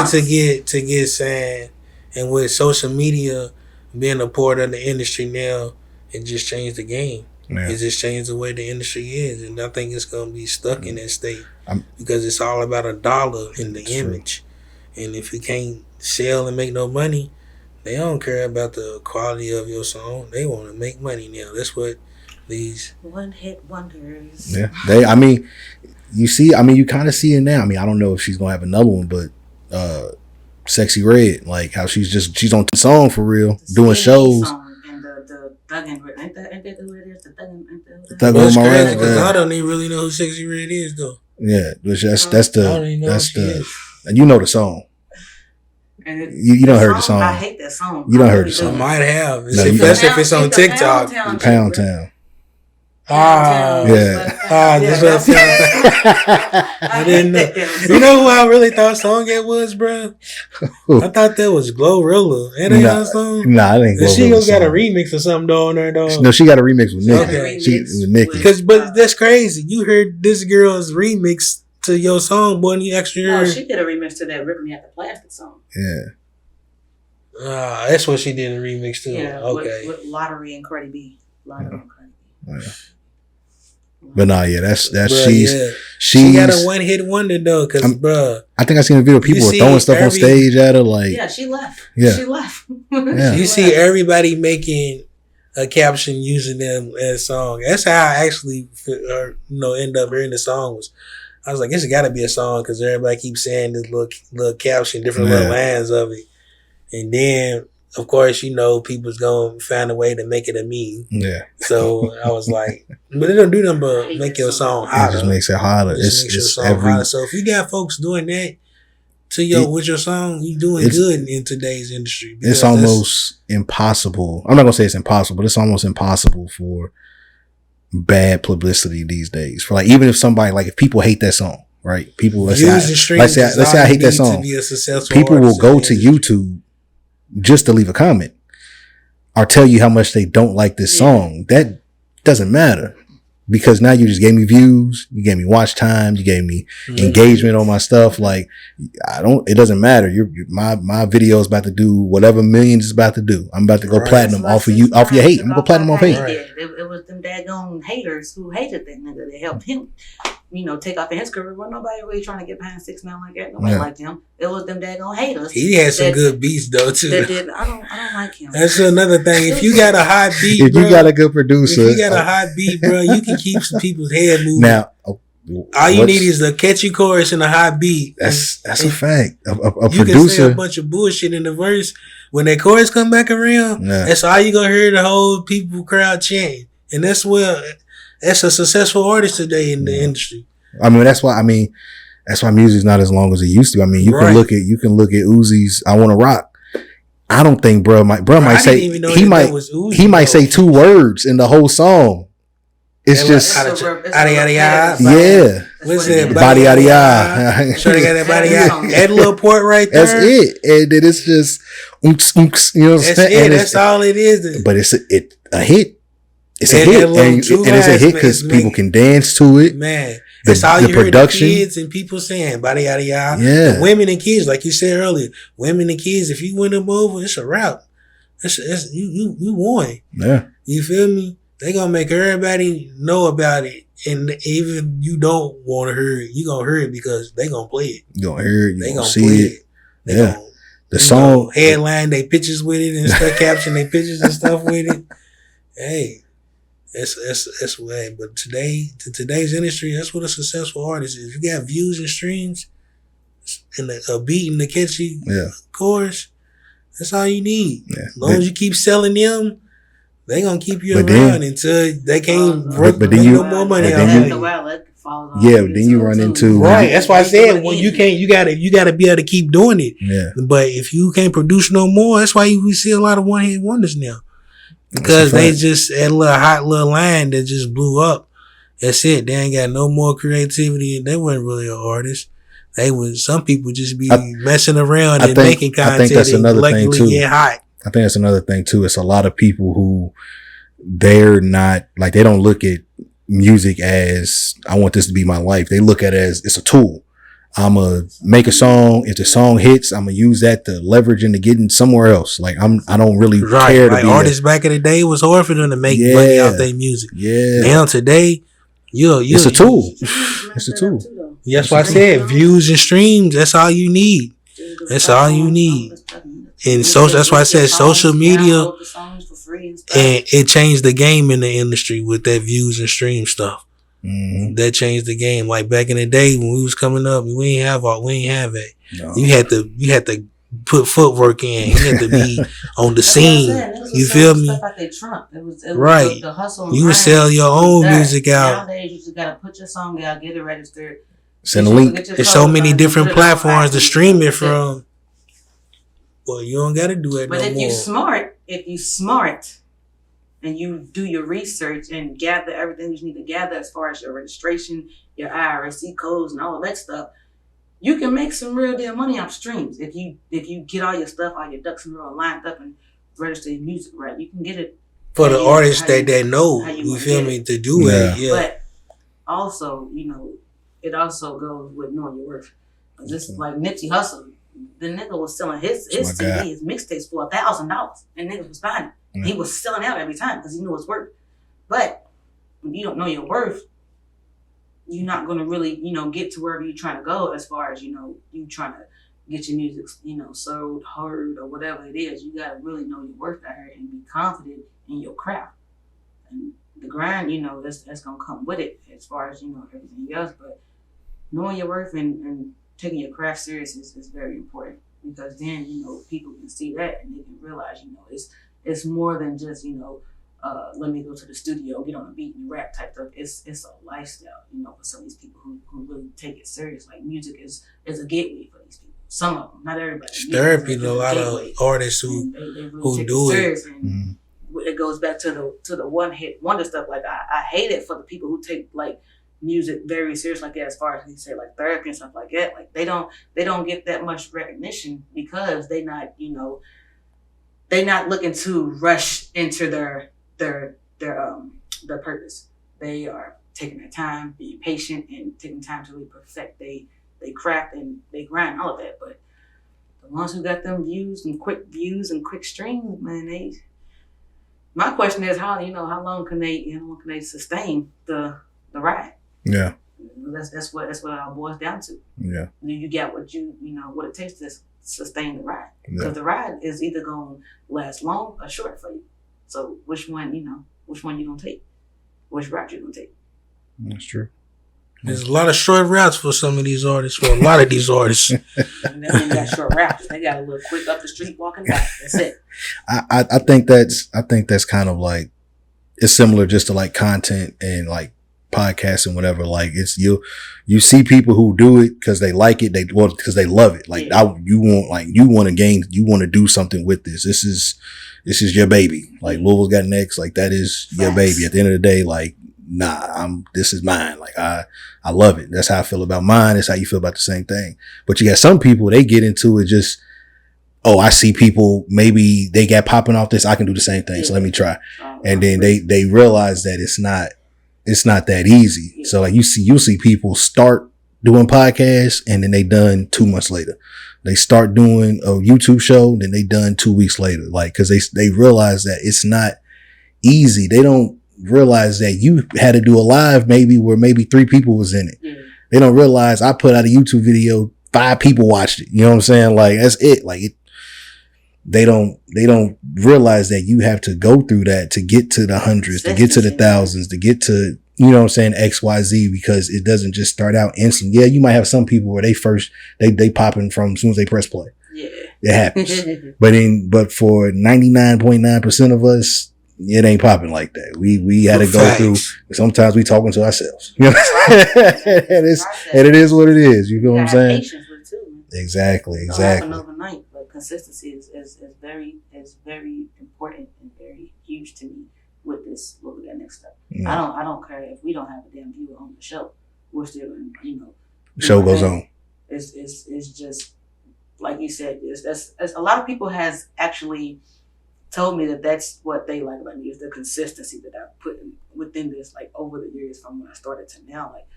to get signed, and with social media being a part of the industry now, it just changed the game. Yeah. It just changed the way the industry is, and I think it's gonna be stuck in that state because it's all about a dollar in the image, and if you can't sell and make no money. They don't care about the quality of your song. They want to make money now. That's what These one-hit wonders. Yeah, you kind of see it now. I mean, I don't know if she's gonna have another one, but Sexy Red, like how she's on the song for real, doing shows. And the Thuggin', ain't that who it is? The Thuggin'. That's crazy because I don't even really know who Sexy Red is though. Yeah, that's the and you know the song. You don't heard the song. I hate that song. You don't heard the song. I might have. No, That's if it's on TikTok. Pound Town. That's what I didn't know. You know who I really thought song it was, bro? I thought that was Glorilla. Ain't that song? Nah, I think she got a remix or something on there though. No, she got a remix with Nicki. Okay. With Nicki. But that's crazy. You heard this girl's remix to your song, boy, and you actually heard. No, she did a remix to that "Rip Me Out the Plastic" song. Yeah. That's what she did a remix to. Yeah, okay. With Lottery and Cardi B. Yeah. But nah, yeah, that's bruh, she got a one hit wonder though, cause bruh, I think I seen a video. People were throwing stuff on stage at her, like she left. Yeah, she left. Yeah. You see everybody making a caption using them as song. That's how I actually, end up hearing the song. I was like, this has got to be a song because everybody keeps saying this little caption, different little lines of it, and then. Of course, people's gonna find a way to make it a meme. Yeah. So I was like, but it don't do nothing but make your song hotter. It just makes it hotter. It's hotter. So if you got folks doing that with your song, you doing good in today's industry. It's almost impossible. I'm not gonna say it's impossible, but it's almost impossible for bad publicity these days. For even if somebody if people hate that song, right? People let's say I hate that song. People will go to YouTube just to leave a comment or tell you how much they don't like this song. That doesn't matter because now you just gave me views, you gave me watch time, you gave me engagement on my stuff. It doesn't matter. My video is about to do whatever millions is about to do. I'm about to go platinum off of your hate. I'm gonna go platinum off hate. It was them daggone haters who hated that nigga that helped him, take off in his career. Well, nobody really trying to get behind 6 man like that. Nobody liked him. It was them daggone haters. He had some good beats though too. I don't like him. That's another thing. If you got a hot beat, if you got a good producer, if you got a hot beat, bro, you can keep some people's head moving. Now, all you need is a catchy chorus and a hot beat. That's a fact. A you producer can say a bunch of bullshit in the verse. When that chorus come back around, that's all you gonna hear the whole people crowd chanting. And that's a successful artist today in the industry. That's why music's not as long as it used to. You can look at Uzi's "I Wanna Rock." I don't think bro might say he might say 2 words in the whole song. It's just yada yada yada. Yeah. What's that? Body yada yada. Sure, they got that body yada. That little part right there. That's it. And then it's just you know what I'm saying? That's all it is. But it's a hit. It's a hit, and it's a hit because people can dance to it. Man, that's all you heard the kids and people saying, body yada yada. Yeah, the women and kids, like you said earlier, women and kids. If you win them over, it's a wrap. You won. Yeah, you feel me? They gonna make everybody know about it, and even you don't want to hear it, you gonna hear it because they gonna play it. You gonna hear it. You gonna see it. Yeah, the song headline, they pictures with it and stuff, caption they pictures and stuff with it. Hey. That's way, but today's industry, that's what a successful artist is. If you got views and streams and a beat and a catchy chorus, that's all you need. Yeah. As long as you keep selling them, they gonna keep you around until they can't make no more money out of it. But then you run into That's why I said you gotta be able to keep doing it. Yeah. But if you can't produce no more, that's why we see a lot of one hit wonders now. Because they just had a little hot little line that just blew up. That's it. They ain't got no more creativity. They weren't really an artist. Some people just be messing around and making content. I think that's another thing too. Get hot. I think that's another thing too. It's a lot of people who they're not they don't look at music as I want this to be my life. They look at it as it's a tool. I'm gonna make a song. If the song hits, I'm gonna use that to leverage into getting somewhere else. I don't really care. Like artists back in the day, it was hard for them to make money off their music. Yeah. Now today, it's a tool. It's a tool. That's why I said views and streams. That's all you need. That's all you need. And that's why I said social media. free and stuff. And it changed the game in the industry with that views and stream stuff. Mm-hmm. That changed the game. Like back in the day when we was coming up, we ain't have it. No. You had to put footwork in. You had to be on the scene. You feel me? Stuff like they Trump. It was right. The hustle. You would sell your own music out. Nowadays, you just gotta put your song out, get it registered. Send a link. There's so many different platforms to stream it from. Well, you don't gotta do it but no if more. If you smart, and you do your research and gather everything you need to gather as far as your registration, your IRC codes, and all of that stuff, you can make some real deal money off streams. If you get all your stuff, all your ducks in a row lined up and register your music right, you can get it. For the artists that know, you feel me, to do it. Yeah. But also, it also goes with knowing your worth. This is like Nipsey Hussle. The nigga was selling his CD, his mixtapes for $1,000, and niggas was buying it. Mm-hmm. He was selling out every time because he knew his worth. But when you don't know your worth, you're not going to really, get to wherever you're trying to go as far as, you trying to get your music, sold, heard, or whatever it is. You got to really know your worth out here and be confident in your craft. And the grind, that's going to come with it as far as, everything else. But knowing your worth and taking your craft serious is very important, because then, people can see that and they can realize, it's more than just, let me go to the studio, get on a beat and rap type stuff. It's a lifestyle, for some of these people who really take it serious. Like music is a gateway for these people. Some of them, not everybody. It's therapy to a lot of artists who really do it. And it goes back to the one hit wonder stuff. Like I hate it for the people who take like music very serious like that, as far as you say like therapy and stuff like that. Like they don't get that much recognition because they not they're not looking to rush into their purpose. They are taking their time, being patient, and taking time to really perfect they craft and they grind, all of that. But the ones who got them views and quick streams, man, my question is how long can they sustain the ride? Yeah. That's what it all boils down to. Yeah. You got what what it takes to sustain the ride. Because the ride is either going to last long or short for you. So which one you going to take? Which route you going to take? That's true. There's a lot of short routes for some of these artists. For a lot of these artists. And they ain't got short routes. They got a little quick up the street walking back. That's it. I think that's kind of like, it's similar just to like content and like podcasts and whatever. Like it's you see people who do it because they like it, because they love it. Like you want to do something with this. This is your baby. Like Louisville Got Next. Like that is your baby. At the end of the day, like this is mine. Like I love it. That's how I feel about mine. That's how you feel about the same thing. But you got some people, they get into it just, I see people, maybe they got popping off this, I can do the same thing. So let me try. And then they realize that it's not that easy. So like you'll see people start doing podcasts and then they done 2 months later. They start doing a YouTube show, then they done 2 weeks later. Like, cause they realize that it's not easy. They don't realize that you had to do a live where maybe 3 people was in it. Yeah. They don't realize I put out a YouTube video, 5 people watched it. You know what I'm saying? Like that's it. Like they don't realize that you have to go through that to get to the hundreds, to get to the thousands, to get to, you know what I'm saying, XYZ, because it doesn't just start out instant. Yeah, you might have some people where they popping from as soon as they press play. Yeah. It happens. but for 99.9% of us, it ain't popping like that. We had to go through, sometimes we talking to ourselves. You know what I'm saying? and it is what it is. You feel what I'm saying? Patience with it too. Exactly. Overnight. Consistency is very important and very huge to me with this What We Got Next stuff. Yeah. I don't care if we don't have a damn viewer on the show. We're still the show goes on. It's just like you said. It's a lot of people has actually told me that's what they like about me, is the consistency that I put within this, like over the years from when I started to now. Like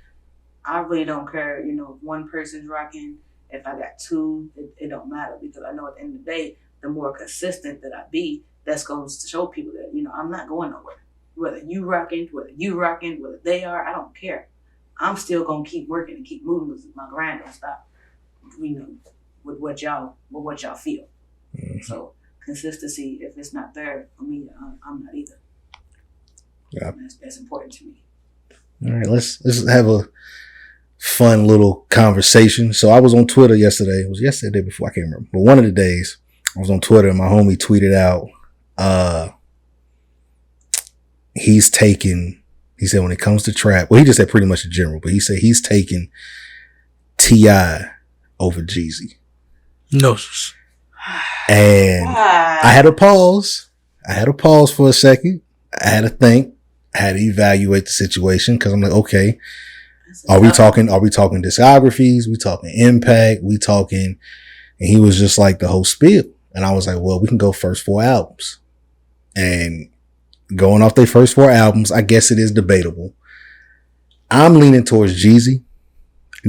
I really don't care, if one person's rocking. If I got 2, it don't matter, because I know at the end of the day, the more consistent that I be, that's going to show people that, I'm not going nowhere. Whether you rocking, whether they are, I don't care. I'm still going to keep working and keep moving with my grind don't stop, with what y'all feel. Mm-hmm. So consistency, if it's not there for me, I'm not either. Yeah. That's important to me. All right, let's have a fun little conversation. So I was on Twitter yesterday. It was yesterday, the day before, I can't remember. But one of the days I was on Twitter and my homie tweeted out, he said when it comes to trap, well, he just said pretty much in general, but he said he's taking T.I. over Jeezy. No. And I had to pause. For a second. I had to think. I had to evaluate the situation because I'm like, okay, are we talking discographies? We talking impact? We talking? And he was just like the whole spiel. And I was like, well, we can go first 4 albums. And going off their first 4 albums, I guess it is debatable. I'm leaning towards Jeezy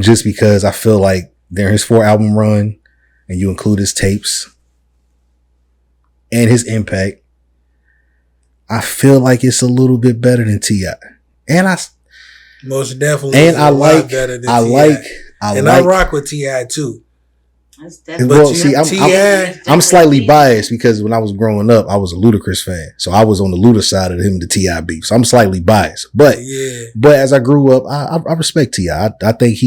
just because I feel like during his 4 album run, and you include his tapes and his impact, I feel like it's a little bit better than T.I. And most definitely. And I rock with T.I. too. Well, see, I'm slightly biased because when I was growing up, I was a Ludacris fan, so I was on the Luda side of him, the T.I. beef. So I'm slightly biased, but as I grew up, I respect T.I. I think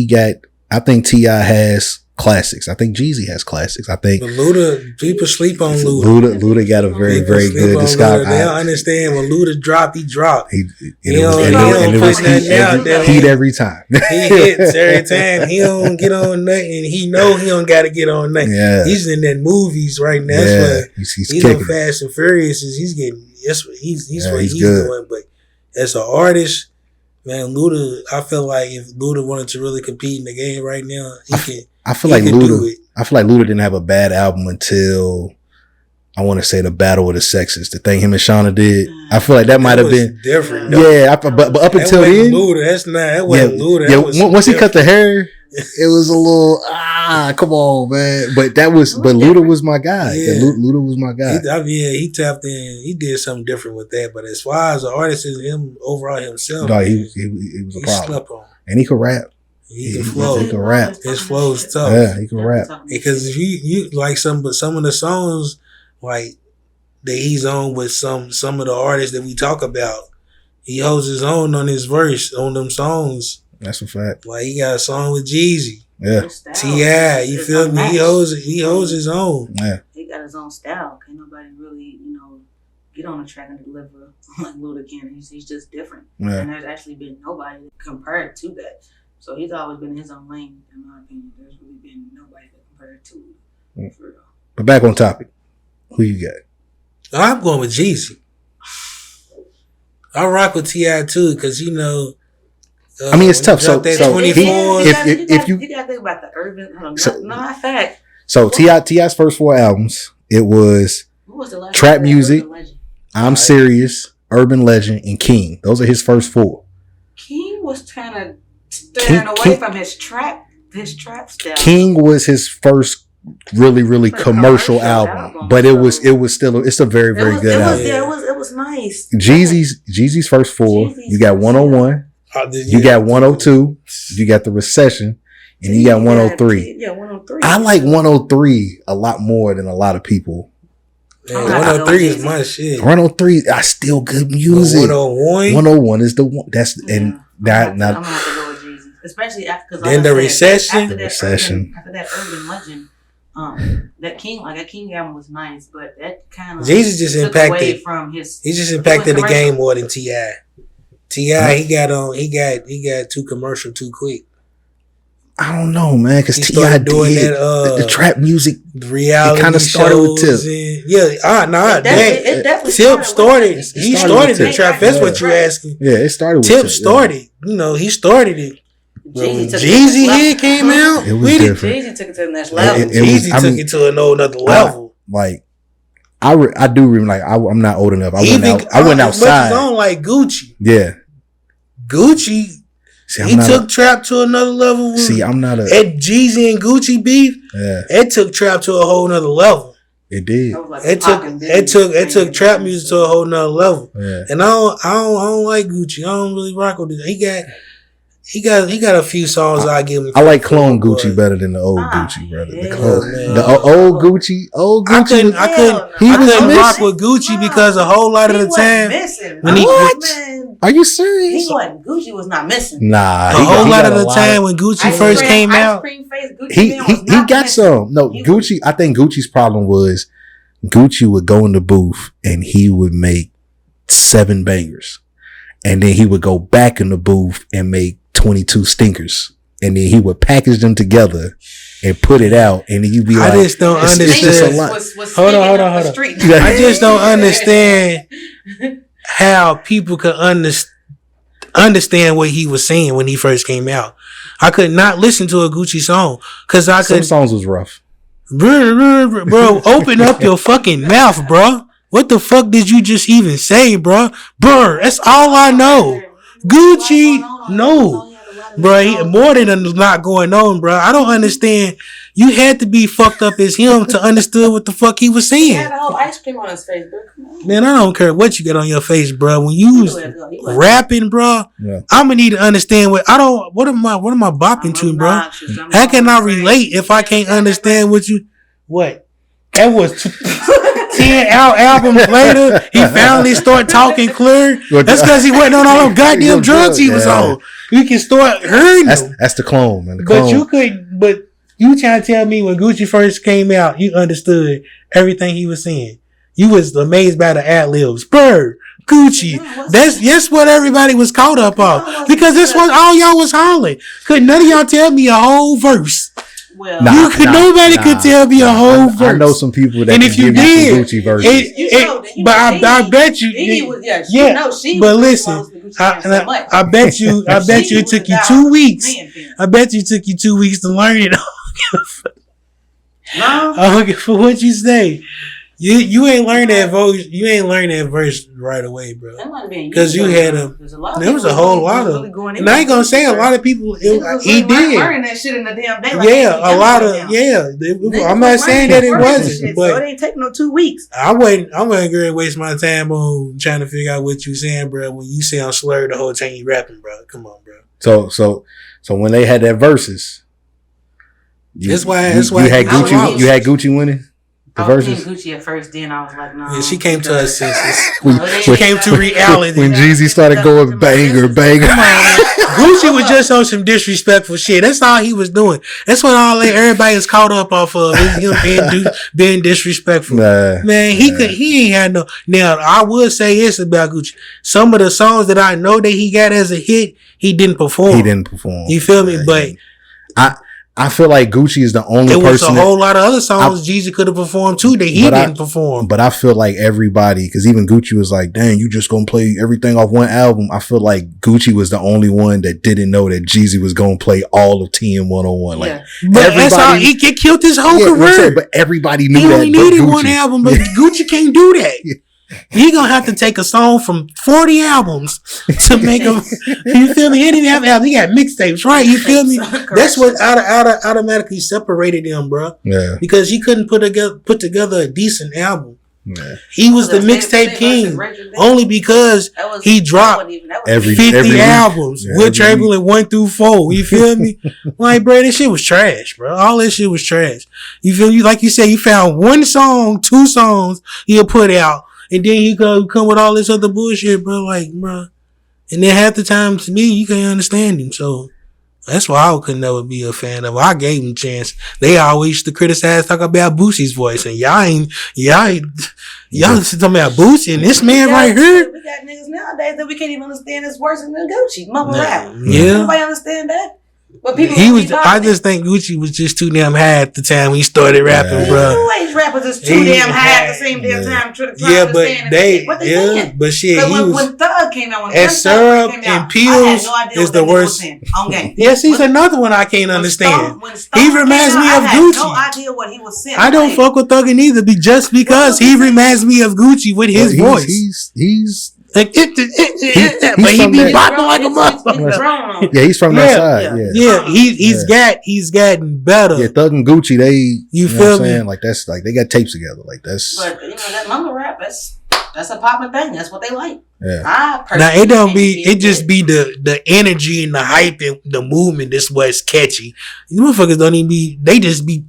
T.I. has classics. I think Jeezy has classics. I think Luda, people sleep on Luda. Luda got a very good discography. They don't understand when Luda dropped, he dropped. It was heat every time. He hits every time. He don't get on nothing. He know he don't got to get on nothing. Yeah. He's in that movies right now. Yeah. He's on Fast and Furious. He's getting. That's what he's doing. But as an artist, man, Luda, I feel like if Luda wanted to really compete in the game right now, he can. I feel like Luda didn't have a bad album until I want to say the Battle of the Sexes, the thing him and Shauna did. I feel like that might have been different. Yeah, but up until then, Luda, that wasn't Luda. Yeah, once he cut the hair, it was a little come on, man. But Luda was my guy. Yeah. Luda was my guy. He tapped in. He did something different with that. But as far as an artist and him overall himself, no, he was a problem. Slept on. And he could rap. He can flow. He can rap. His flow is tough. Yeah, he can rap. Because if you like some of the songs like that he's on with some of the artists that we talk about, he holds his own on his verse on them songs. That's a fact. Like he got a song with Jeezy. Yeah. T.I. You feel me? He holds his own. Yeah. He got his own style. Can't nobody really, get on the track and deliver like Luda can. He's just different. Yeah. And there's actually been nobody compared to that. So he's always been in his own lane, in my opinion. There's really been nobody that compared to him. For real. But back on topic. Who you got? I'm going with Jeezy. I rock with T.I. too, because I mean, it's tough. So if you gotta think about the urban. Not fact. So T.I.'s first 4 albums, it was Trap Music, I'm Serious, Urban Legend, and King. Those are his first 4. King was trying to steering away from his trap style. King was his first really commercial album, but it's a very good album. It was nice. Jeezy's first 4. You got 101. You got 102. You got The Recession, and you got 103. Yeah, 103. I like 103 a lot more than a lot of people. Man, 103 is my shit. 103, I still good music. 101 is the one. That's and that. I'm gonna have to go with Jeezy, especially after then the Recession. After that Urban Legend, that King album was nice, but that kind of Jeezy just impacted away from his. He just impacted the game more than T.I. T.I. He got too commercial too quick. I don't know, man, because T.I. did the trap music. The reality kind of started with Tip. It definitely Tip started. He started the trap. That's what you're asking. Yeah, it started with Tip. Started. He started it. Jeezy here came out. It was different. Jeezy took it to the next level. Jeezy took it to another level. I do remember. Like I'm not old enough. I went outside. I don't like Gucci. Yeah, Gucci. He took trap to another level. I'm not at Jeezy and Gucci beef. Yeah, it took trap to a whole nother level. It did. It took trap music to a whole nother level. Yeah. And I don't like Gucci. I don't really rock with it. He got a few songs I give him. I like clone Gucci better than the old Gucci, brother. The old Gucci. I couldn't rock with Gucci because a whole lot of the time. Are you serious? He wasn't. Gucci was not missing. Nah, a whole lot of the time when Gucci first came out, he got some. No, Gucci. I think Gucci's problem was Gucci would go in the booth and he would make 7 bangers, and then he would go back in the booth and make 22 stinkers, and then he would package them together and put it out, and then you'd be like, I just don't understand. Hold on. I just don't understand how people could understand what he was saying when he first came out. I could not listen to a Gucci song because some songs was rough. Bro, open up your fucking mouth, bro. What the fuck did you just even say, bro? Bro, that's all I know. Gucci, no. Bro, more than a lot going on, bro. I don't understand. You had to be fucked up as him to understand what the fuck he was saying. He had a whole ice cream on his face, bro. Come on. Man, I don't care what you got on your face, bro. When you was rapping, bro, I'm gonna need to understand what am I bopping to, bro? How can I relate if I can't understand what you? What? That was 10 albums later. He finally started talking clear. That's because he wasn't on all them goddamn drugs he was on. You can start hearing them. That's the clone, man. But you trying to tell me when Gucci first came out, you understood everything he was saying. You was amazed by the ad-libs. Bird, Gucci. That's what everybody was caught up on. Because this was all y'all was hollering. Couldn't none of y'all tell me a whole verse. Well, nobody could tell me a whole verse. I know some people that and can if you give did, you Gucci verses. I bet you. But listen, I bet you it took you 2 weeks. I bet you it took you 2 weeks to learn it. I don't give for what you say. You ain't learned that voice. You ain't learned that verse right away, bro. Because you had there was a whole lot of. And I ain't gonna say a lot of people. He did. Learning that shit in the damn day. Yeah, a lot of. Yeah, I'm not saying that it wasn't, but so it ain't take no 2 weeks. I wasn't gonna waste my time on trying to figure out what you saying, bro. When you sound slurred the whole time you rapping, bro. Come on, bro. So when they had that verses, that's why you had Gucci. You had Gucci winning. I was seeing Gucci at first, then I was like, no. Yeah, she came to her senses. She came to reality. When Jeezy started going banger. Gucci was just on some disrespectful shit. That's all he was doing. That's what everybody is caught up off of. Is him being disrespectful. Man, he ain't had no. Now, I would say this about Gucci. Some of the songs that I know that he got as a hit, he didn't perform. You feel me? But I feel like Gucci is the only person. There was a whole lot of other songs Jeezy could have performed too that he didn't perform. But I feel like everybody, because even Gucci was like, dang, you just gonna play everything off one album. I feel like Gucci was the only one that didn't know that Jeezy was gonna play all of TM 101. Like, but that's how he killed his whole career. But everybody knew he that. He only needed one album, but Gucci can't do that. He gonna have to take a song from 40 albums to make him. You feel me? He didn't have albums. He got mixtapes, right? You feel me? That's what automatically separated him, bro. Yeah. Because he couldn't put together a decent album. Yeah. He was the mixtape king only because he dropped 50 albums. Will Chamberlain 1 through 4. You feel me? Like, bro, this shit was trash, bro. All this shit was trash. You feel me? Like you said, you found 1 song, 2 songs he'll put out. And then he come with all this other bullshit, bro. Like, bro. And then half the time, to me, you can't understand him. So that's why I could never be a fan of him. I gave him a chance. They always used to criticize, talk about Boosie's voice. And y'all talking about Boosie and this man right here. We got niggas nowadays that we can't even understand his worse than Gucci. Mumble rap. Yeah. Nobody understand that? But people I just think Gucci was just too damn high at the time when he started rapping, bro. New age rappers is too damn high at the same damn time. But shit, when Thug came out, when Syrup and Pills is the worst. Yes, he's another one I can't understand. He reminds me of Gucci. No idea what he was saying. I don't fuck with Thug either, just because he reminds me of Gucci with his voice. He's like but he be bopping like a motherfucker. Yeah, he's from that side. Yeah, he's gotten better. Yeah, Thug and Gucci, you feel me? Like that's like they got tapes together. Like that's. But that mumble rap, that's That's a popular thing. That's what they like. Yeah. Now it don't be. It just be the energy and the hype and the movement. That's what's catchy. You motherfuckers don't even be. They just be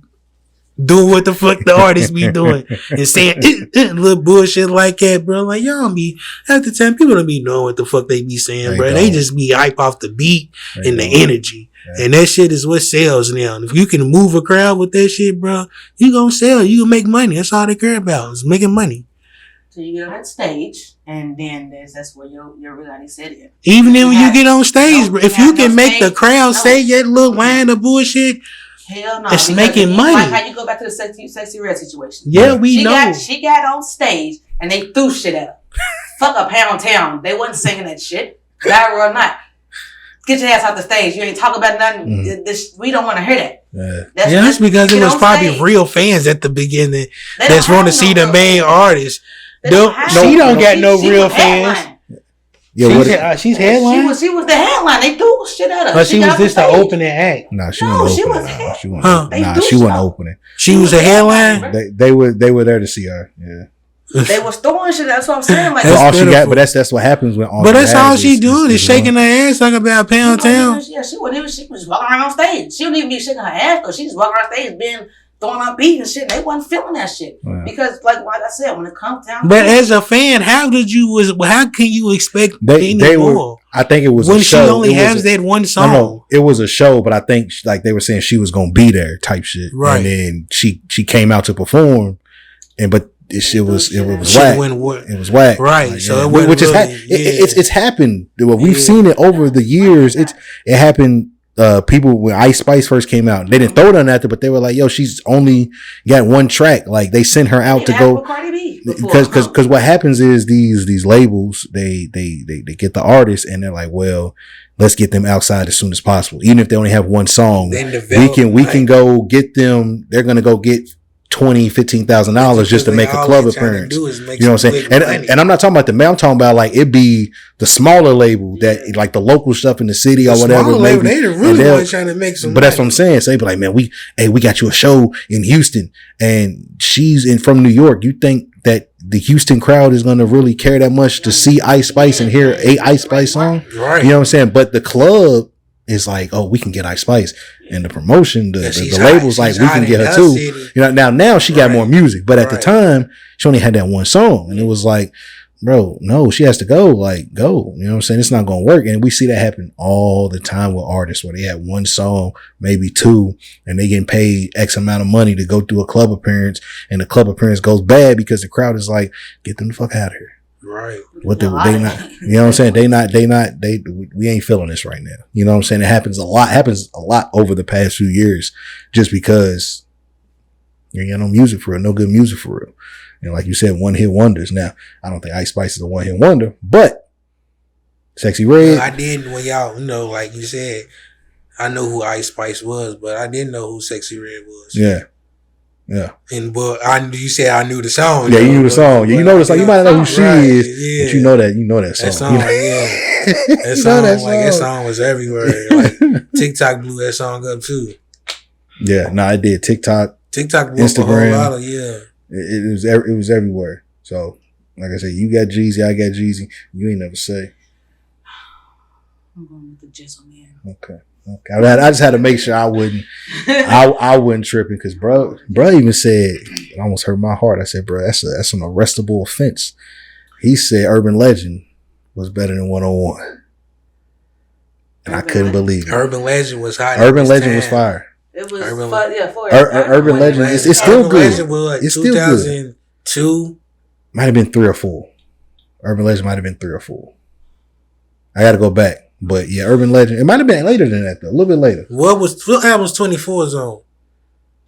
doing what the fuck the artists be doing and saying little bullshit like that, bro. Like y'all be half the time people don't be knowing what the fuck they be saying, bro. They just be hype off the beat and the energy. Yeah. And that shit is what sells now. And if you can move a crowd with that shit, bro, you gonna sell. You gonna make money. That's all they care about is making money. So you get on that stage, and then that's where your reality set in. Even then when you get on stage, bro, if you can make the crowd say that little line of bullshit, hell no. It's making money. Like how you go back to the sexy red situation. Yeah, we know. She got on stage and they threw shit at her. Fuck a Pound Town. They wasn't singing that shit. Viral or not. Get your ass off the stage. You ain't talking about nothing. We don't want to hear that. Yeah. That's because it was probably real fans at the beginning that's want to see the main artist. She don't got no real fans. Yeah, she's headline. She was the headline. They threw shit at her. But she was just the opening act. Nah, she wasn't opening. She was a headline. They were there to see her. Yeah. They was throwing shit. That's what I'm saying. Like that's all she got. But that's what happens when. But that's all she doing is shaking her ass talking about Pound Town. Yeah, she was walking around on stage. She wouldn't even be shaking her ass though. She just walking around stage being throwing up beat and shit. And they wasn't feeling that shit because, like I said, when it comes down. But as a fan, how can you expect any more? I think it was when a show. She only has that one song. No, it was a show, but I think like they were saying she was gonna be there type shit. Right. And then she came out to perform, but it was whack. It was whack. Right. Like, so which is it's happened. We've seen it over the years. It happened. People when Ice Spice first came out, they didn't throw it on after, but they were like, "Yo, she's only got one track." Like they sent her out to go because what happens is these labels they get the artists and they're like, "Well, let's get them outside as soon as possible, even if they only have one song. We can go get them. They're gonna go get $15,000 just to make a club appearance. You know what I'm saying? And I'm not talking about the man. I'm talking about like it be the smaller label that like the local stuff in the city or whatever. Label, they really trying to make some. But that's what I'm saying. So they be like, man, we got you a show in Houston, and she's from New York. You think that the Houston crowd is going to really care that much to see Ice Spice and hear a Ice Spice song? Right. You know what I'm saying? But the club is like, oh, we can get Ice Spice, and the promotion, the label's like, we can get her too. City. You know, now she got more music, but at the time she only had that one song, and it was like, bro, no, she has to go. Like, go. You know what I'm saying? It's not going to work, and we see that happen all the time with artists where they have one song, maybe two, and they getting paid X amount of money to go through a club appearance, and the club appearance goes bad because the crowd is like, get them the fuck out of here. Right. They not, you know what I'm saying? We ain't feeling this right now. You know what I'm saying? It happens a lot over the past few years just because you ain't got no music for real, no good music for real. And like you said, one hit wonders. Now, I don't think Ice Spice is a one hit wonder, but Sexy Red. I did when y'all, like you said, I know who Ice Spice was, but I didn't know who Sexy Red was. Yeah. Yeah. And you said I knew the song. Yeah, you knew the song. Yeah, you know the song. You might not know who she is, but you know that song. That song, yeah. That song was everywhere. Like TikTok blew that song up too. Yeah, no, I did. TikTok blew Instagram, up a whole lot of, yeah. It was everywhere. So, like I said, you got Jeezy, I got Jeezy. You ain't never say. I'm going with the Drizzle, man. Okay. I just had to make sure I wasn't tripping because bro even said, it almost hurt my heart. I said, bro, that's an arrestable offense. He said Urban Legend was better than 101. And I couldn't believe it. Urban Legend was hot. Urban Legend was fire. It was Urban Legend. It's still good. It's still good. 2002. Might have been 3 or 4. Urban Legend might have been 3 or 4. I got to go back. But yeah, Urban Legend. It might have been later than that though. A little bit later. What album's 24 is on?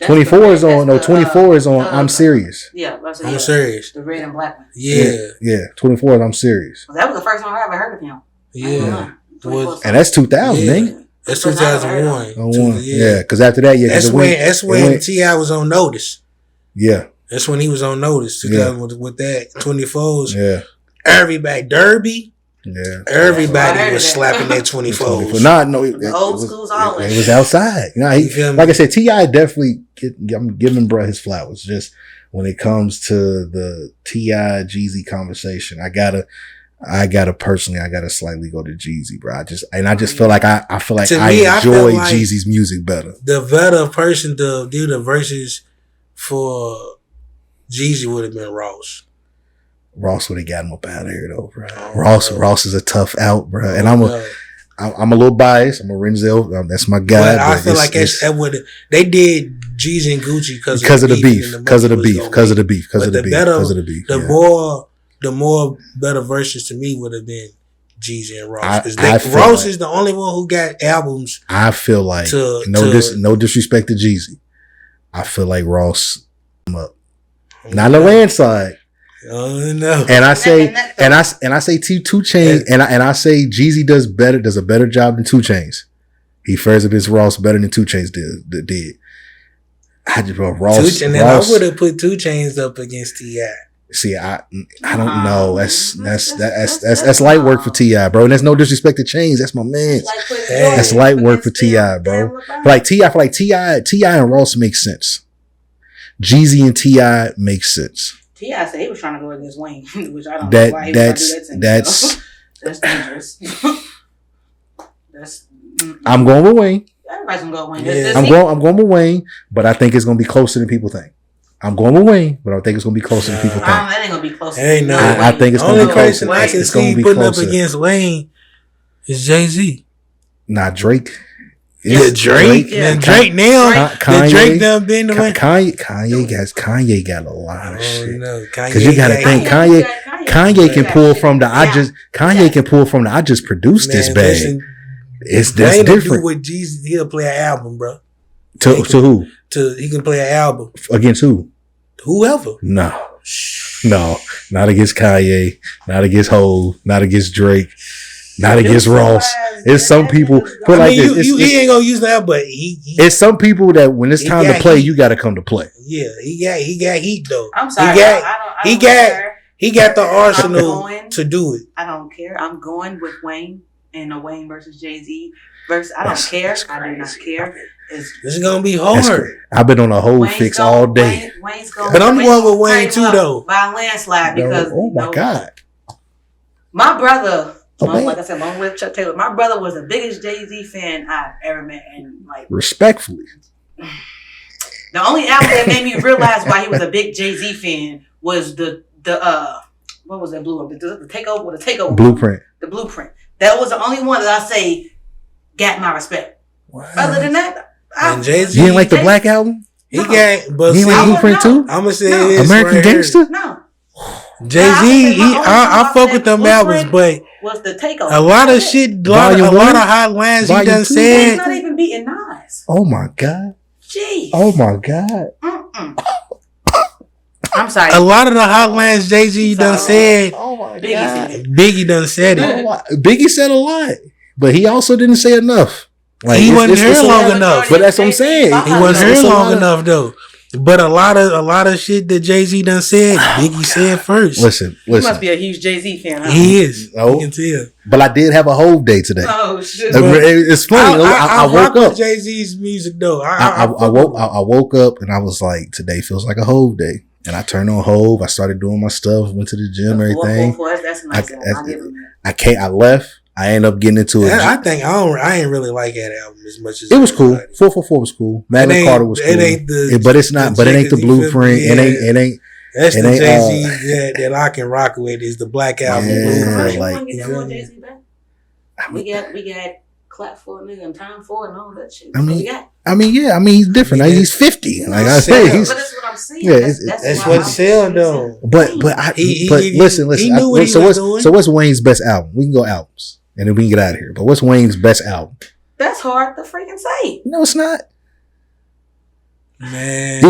24 is on. No, 24 is on. I'm Serious. Yeah, I'm Serious. The red and black one. Yeah. 24 is I'm Serious. Well, that was the first time I ever heard of him. Yeah. And that's 2000, ain't it? That's 2001. Yeah, because after that, that's when T.I. was on notice. Yeah. That's when he was on notice. 2000 with that 24s. Yeah. Everybody, Derby. Yeah, everybody was slapping that 24s. The old school's always. It was outside. Like I said, T.I. definitely. I'm giving bro his flowers. Just when it comes to the T.I. Jeezy conversation, I gotta slightly go to Jeezy, bro. I just feel like I enjoy like Jeezy's music better. The better person to do the verses for Jeezy would have been Ross. Ross would have got him up out of here though, bro. Ross is a tough out, bro. And I'm a little biased. I'm a Renzel. That's my guy. But I feel like that would they did Jeezy and Gucci because of the beef. The more better versions to me would have been Jeezy and Ross. Ross is the only one who got albums. I feel like no disrespect to Jeezy. I feel like Ross up. Not in the landslide. Oh no. And I say 2 Chainz and I say Jeezy does a better job than 2 Chainz. He fares up his Ross better than 2 Chainz did. I would have put 2 Chainz up against T.I. See, I don't know. That's light work for T.I., bro. And that's no disrespect to Chainz. That's my man. That's light work for T.I., bro. Like T.I. and Ross make sense. Jeezy and T.I. makes sense. T.I. said he was trying to go against Wayne, which I don't know why he was trying to do that to me. That's dangerous. I'm going with Wayne. Everybody's gonna go with Wayne. Yeah. I'm going with Wayne, but I think it's gonna be closer than people think. I'm going with Wayne, but I think it's gonna be closer than people think. That ain't gonna be closer. I think it's gonna be closer. I can see putting up against Wayne is Jay-Z. Not Drake. Yeah, Drake. Yeah. Drake now. Drake done been the way. Kanye got a lot of shit. Because you gotta think Kanye can pull from the I just produced this bag. That's different. With Jeezy, he'll play an album, bro. To who? He can play an album against who? Whoever. No, not against Kanye, not against Hov, not against Drake, not against Ross. It's some people put like this. He ain't gonna use that, but it's some people that when it's time to play, you got to come to play. Yeah, he got heat though. I'm sorry, he got the arsenal to do it. I don't care. I'm going with Wayne in a Wayne versus Jay-Z verse. I don't care. I do not care. It's gonna be hard. I've been on a whole fix all day. But I'm going with Wayne too, though. By a landslide, because oh my God, my brother. Like I said, along with Chuck Taylor, my brother was the biggest Jay-Z fan I've ever met, and like respectfully, the only album that made me realize why he was a big Jay-Z fan was the what was that blue one? The takeover blueprint. The blueprint. That was the only one that I say got my respect. Wow. Other than that, Jay-Z, you didn't like the Black album? He got, but he like Blueprint too. I'm gonna say American Gangster. No, Jay-Z. I fuck with them albums, but was the takeover a lot of shit, a lot of hot lines he done said. He's not even beating Nas. Oh my God. Jeez. Oh my God. I'm sorry. A lot of the hot lines Jay-Z done said. Oh my God. Biggie done said it. Biggie said a lot, but he also didn't say enough. Like, he wasn't here long enough. But that's what I'm saying. He wasn't here long enough though. But a lot of shit that Jay-Z done said, Biggie said first. Listen. He must be a huge Jay-Z fan. Huh? He is. Oh, you can tell. But I did have a Hov day today. Oh shit! It's funny. I woke up. Jay-Z's music though. I woke up and I was like, today feels like a Hov day. And I turned on Hov. I started doing my stuff. Went to the gym, everything. That's nice. I left. I ended up getting into it. I think I ain't really like that album as much as it was cool. 444 was cool. Magna Carta was cool. But it's not. But it ain't the Blueprint. Yeah. It ain't. That's the Jay-Z that I can rock with. Is the Black Album. We got clap for a nigga and time for it and all that shit. I mean, he's different. He's 50. Like I said, but that's what I'm saying. Yeah, that's what's selling though. But listen. So what's Wayne's best album? We can go albums, and then we can get out of here. But what's Wayne's best album? That's hard to freaking say. No, it's not. Man,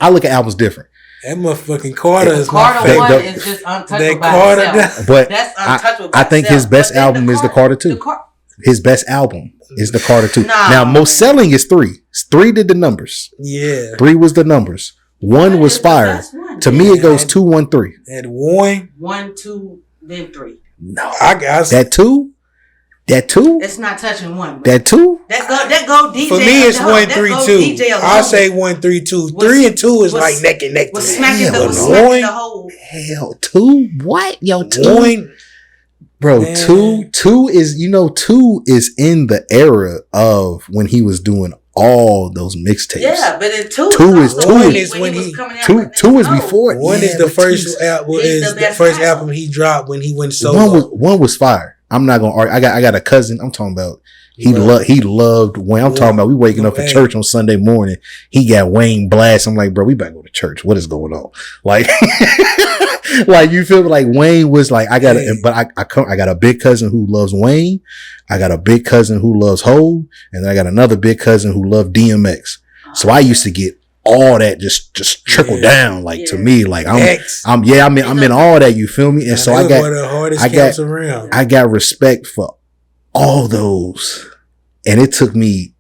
I look at albums different. That motherfucking Carter is Carter my favorite. One is just untouchable by itself. But that's untouchable I think his best album is the Carter 2. His best album is the Carter 2. Now, most selling is 3. 3 did the numbers. Yeah. 3 was the numbers. 1 was fire. To me, it goes 2, 1, 3. And 1, 1, 2, then 3. No. I got that 2. That 2? It's not touching 1. That 2? That go DJ. For me, it's 1, 3, 2. I'll say 1, 3, 2. 3 and 2 is like neck and neck. Was smacking the whole. Hell, 2? What? Yo, 2? One, bro, man. 2 is, 2 is in the era of when he was doing all those mixtapes. Yeah, but in 2 is when he was coming out. 2 is before. 1 is the first album. Is the first album he dropped when he went solo. One was fire. I'm not gonna argue. I got a cousin. I'm talking about. He loved Wayne. I'm talking about. We waking up for church on Sunday morning. He got Wayne blast. I'm like, bro, we better go to church. What is going on? Like, like you feel like Wayne was like, I got a big cousin who loves Wayne. I got a big cousin who loves Hov, and then I got another big cousin who loved DMX. So I used to get all that just trickle down to me. Like I'm in all that. You feel me? And so I got one of the hardest camps around. I got respect for all those, and it took me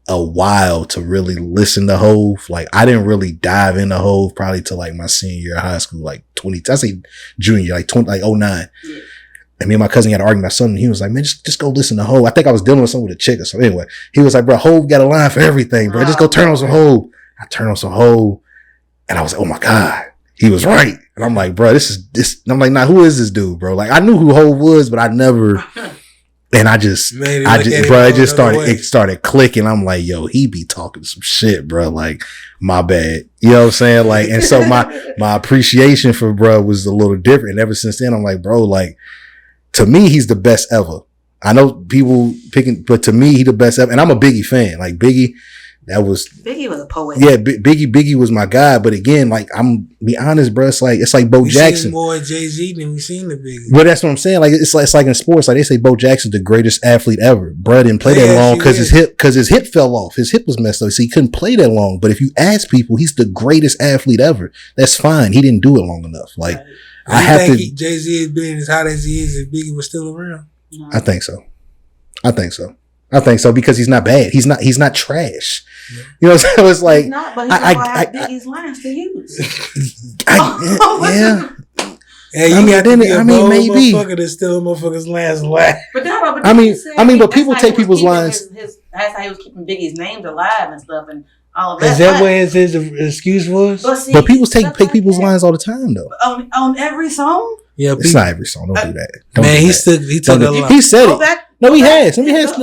a while to really listen to Hov. Like I didn't really dive into Hov probably till like my senior year of high school, like junior, like 09. Yeah. And me and my cousin had an argument about something. He was like, man, just go listen to Hov. I think I was dealing with something with a chick or something. Anyway, he was like, bro, Hov got a line for everything, bro. Just go turn on some Hov. I turned on some Hov, and I was like, oh my God, he was right. And I'm like, bro, this. And I'm like, nah, who is this dude, bro? Like I knew who Hov was, but I never. And it started clicking. I'm like, yo, he be talking some shit, bro. Like, my bad. You know what I'm saying? Like, and so my appreciation for bro was a little different. And ever since then, I'm like, bro, like, to me, he's the best ever. I know people picking, but to me, he the best ever. And I'm a Biggie fan. Like Biggie was a poet. Yeah, Biggie was my guy. But again, like I'm be honest, bro. It's like Bo Jackson. Seen more Jay-Z than we seen the Biggie. But that's what I'm saying. Like it's like in sports, like they say Bo Jackson's the greatest athlete ever. Bro didn't play that long because his hip fell off. His hip was messed up, so he couldn't play that long. But if you ask people, he's the greatest athlete ever. That's fine. He didn't do it long enough. Like Jay-Z had been as hot as he is if Biggie was still around. No. I think so because he's not bad. He's not trash. Yeah. You know what I'm saying? It's like he's not, but he have Biggie's lines to use. Yeah. Hey, you got to be a bold motherfucker to steal motherfuckers' last line. But people take people's lines. That's how he was keeping Biggie's names alive and stuff and all of that. Is that what his excuse was? But people take people's lines all the time though. On every song? Yeah, it's not every song. Don't do that. He took a lot. He said it. No, he has. He has.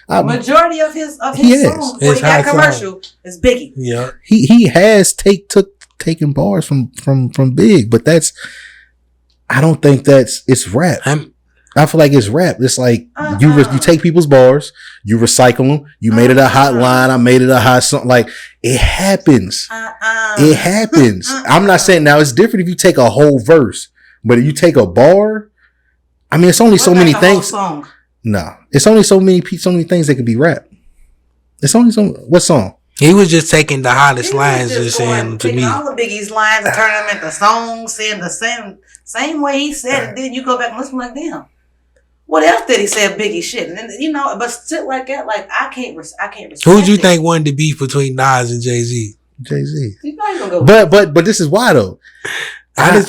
Majority of his songs before he got commercial is Biggie. Yeah, he has taken bars from Big, but I don't think it's rap. I feel like it's rap. It's like you take people's bars, you recycle them. You made it a hot line. I made it a hot song. Like it happens. It happens. I'm not saying now it's different if you take a whole verse, but if you take a bar. I mean, it's only so many things. No, it's only so many things that could be rap. It's only what song? He was just taking the hottest lines and saying to me. All of Biggie's lines and turning them into songs, saying the same way he said it. Then you go back and listen like, damn, what else did he say Biggie shit? And then, but shit like that, like I can't respect. Who would you think won the beef between Nas and Jay-Z? Jay-Z. He's not even gonna go. But this is why though. I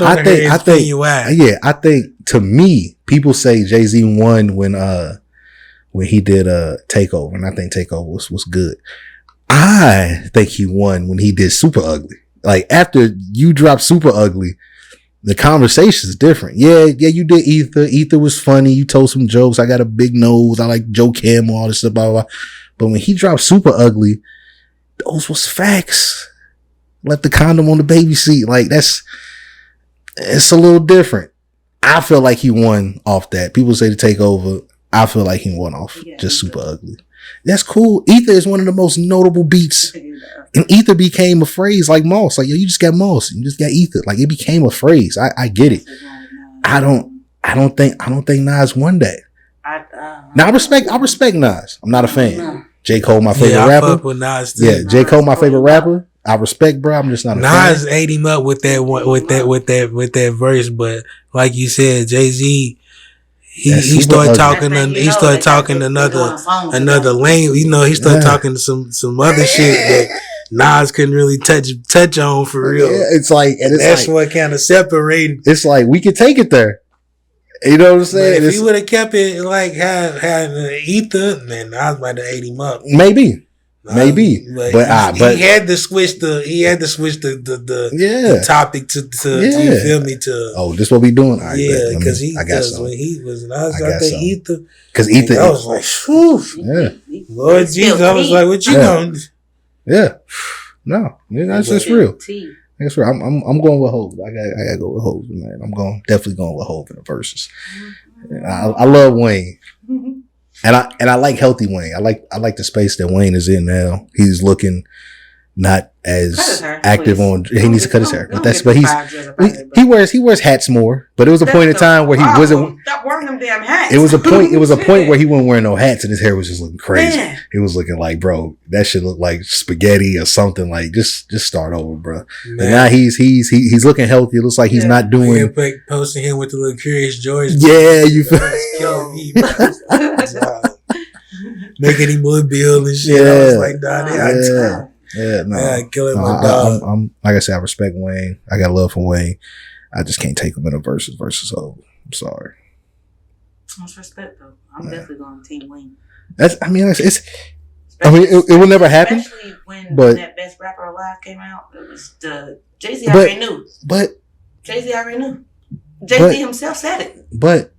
think to me, people say Jay-Z won when he did Takeover, and I think Takeover was good. I think he won when he did Super Ugly. Like after you dropped Super Ugly, the conversation is different. Yeah, you did Ether. Ether was funny. You told some jokes. I got a big nose. I like Joe Camel, all this stuff, blah, blah, blah. But when he dropped Super Ugly, those was facts. Left the condom on the baby seat. Like it's a little different. I feel like he won off that. People say to take over. I feel like he won off just Super Ugly. That's cool. Ether is one of the most notable beats. And Ether became a phrase like Moss. Like, yo, you just got Moss. You just got Ether. Like it became a phrase. I get it. I don't think Nas won that. Now I respect Nas. I'm not a fan. J. Cole, my favorite rapper. Fuck with Nas too. Yeah, J. Cole, my favorite rapper. I respect, bro. I'm just not a fan. Nas ate him up with that verse, but like you said, Jay-Z, he started talking another lane. He started talking to some other shit that Nas couldn't really touch on for real. Yeah, it's like, and that's what kind of separated. It's like we could take it there. You know what I'm saying? If he would have kept it like had the ether, then I was about to ate him up. Maybe. But he had to switch the topic to you feel me to this what we doing? Right, because when he was out there ether, because ether I was like, whew, Lord Jesus, I was like, what you doing? Yeah, no, that's just real. That's real. I'm going with Hov. I gotta go with Hov, man. I'm definitely going with Hov in the verses. I love Wayne. And I like healthy Wayne. I like the space that Wayne is in now. He's looking not as active on. He needs to cut his hair, but he wears hats more. But it was a point in time where he wasn't. Stop wearing them damn hats. It was a point where he wasn't wearing no hats and his hair was just looking crazy. Man. It was looking like, bro, that shit looked like spaghetti or something. Like just start over, bro. Man. And now he's looking healthy. It looks like he's not doing. Posting him with the little Curious George. Yeah, you feel. Making him look Bill and shit. I was like, I'm like I said, I respect Wayne. I got love for Wayne. I just can't take him in a versus Hov. I'm sorry. Much respect though. I'm definitely going Team Wayne. It will never happen. Especially when that Best Rapper Alive came out, it was the Jay-Z already knew. Jay-Z already knew. Jay-Z himself said it. But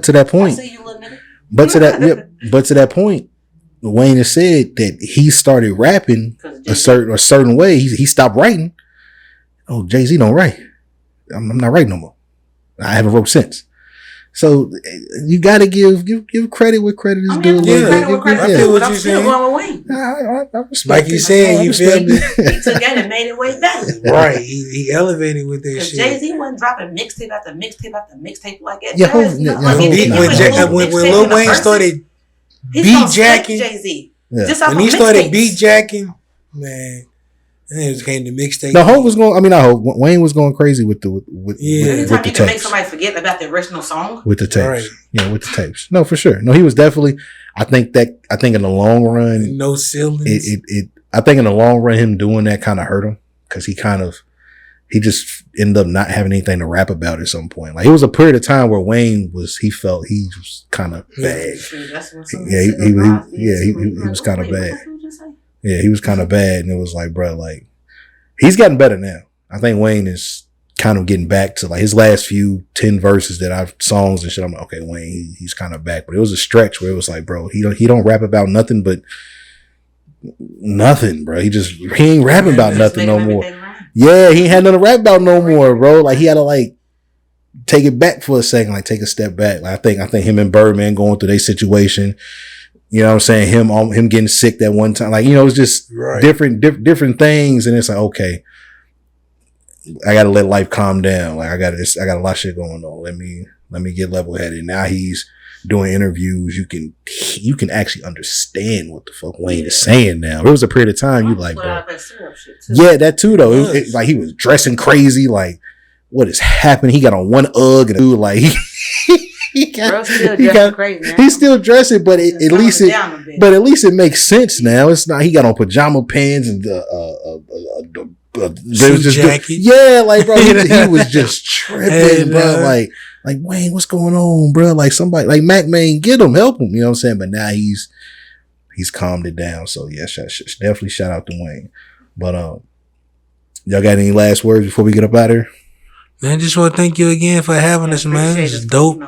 to that point. I see you, little nigga. But to that point, Wayne has said that he started rapping a certain way. He stopped writing. Oh, Jay-Z don't write. I'm not writing no more. I haven't wrote since. So you got to give credit where credit is due. I feel what you're saying. Going with Wayne. I respect like you said, you feel me? He took that and made it way better. Right. He elevated with that shit. Jay-Z wasn't dropping mixtape after mixtape after mixtape like that. When Lil Wayne started beat jacking, Jay-Z. When he started beat jacking, man. And then it came to mixtape. No, Hov was going. I mean, I hope Wayne was going crazy with the Anytime you can make somebody forget about the original song with the tapes. Right. Yeah, with the tapes. No, for sure. No, he was definitely. I think in the long run, no ceilings. I think in the long run, him doing that kind of hurt him because he just ended up not having anything to rap about at some point. Like it was a period of time where Wayne he felt he was kind of bad. He was kind of bad. Yeah, he was kind of bad, and it was like, bro, like he's gotten better now. I think Wayne is kind of getting back to like his last few 10 verses that I've songs and shit. I'm like, okay, Wayne, he's kind of back, but it was a stretch where it was like, bro, he don't rap about nothing but nothing, bro. He ain't rapping about nothing no more. Yeah, he ain't had nothing to rap about no more, bro. Like he had to like take it back for a second, like take a step back. Like I think him and Birdman going through their situation. You know what I'm saying? Him getting sick that one time. Like, you know, it's just different things. And it's like, okay, I got to let life calm down. Like I got a lot of shit going on. Let me get level headed. Now he's doing interviews. You can actually understand what the fuck Wayne is saying now. It was a period of time you like, bro. Yeah, that too though. It like he was dressing crazy. Like what is happening? He got on one UGG and dude like he's still dressing, but at least it makes sense now. It's not he got on pajama pants and jacket. Yeah, like bro, he was just tripping, bro. Like Wayne, what's going on, bro? Like somebody like Mac Main, help him. You know what I'm saying? But now he's calmed it down. So yeah, definitely shout out to Wayne. But y'all got any last words before we get up out of here? Man, just want to thank you again for having us, man. It's dope.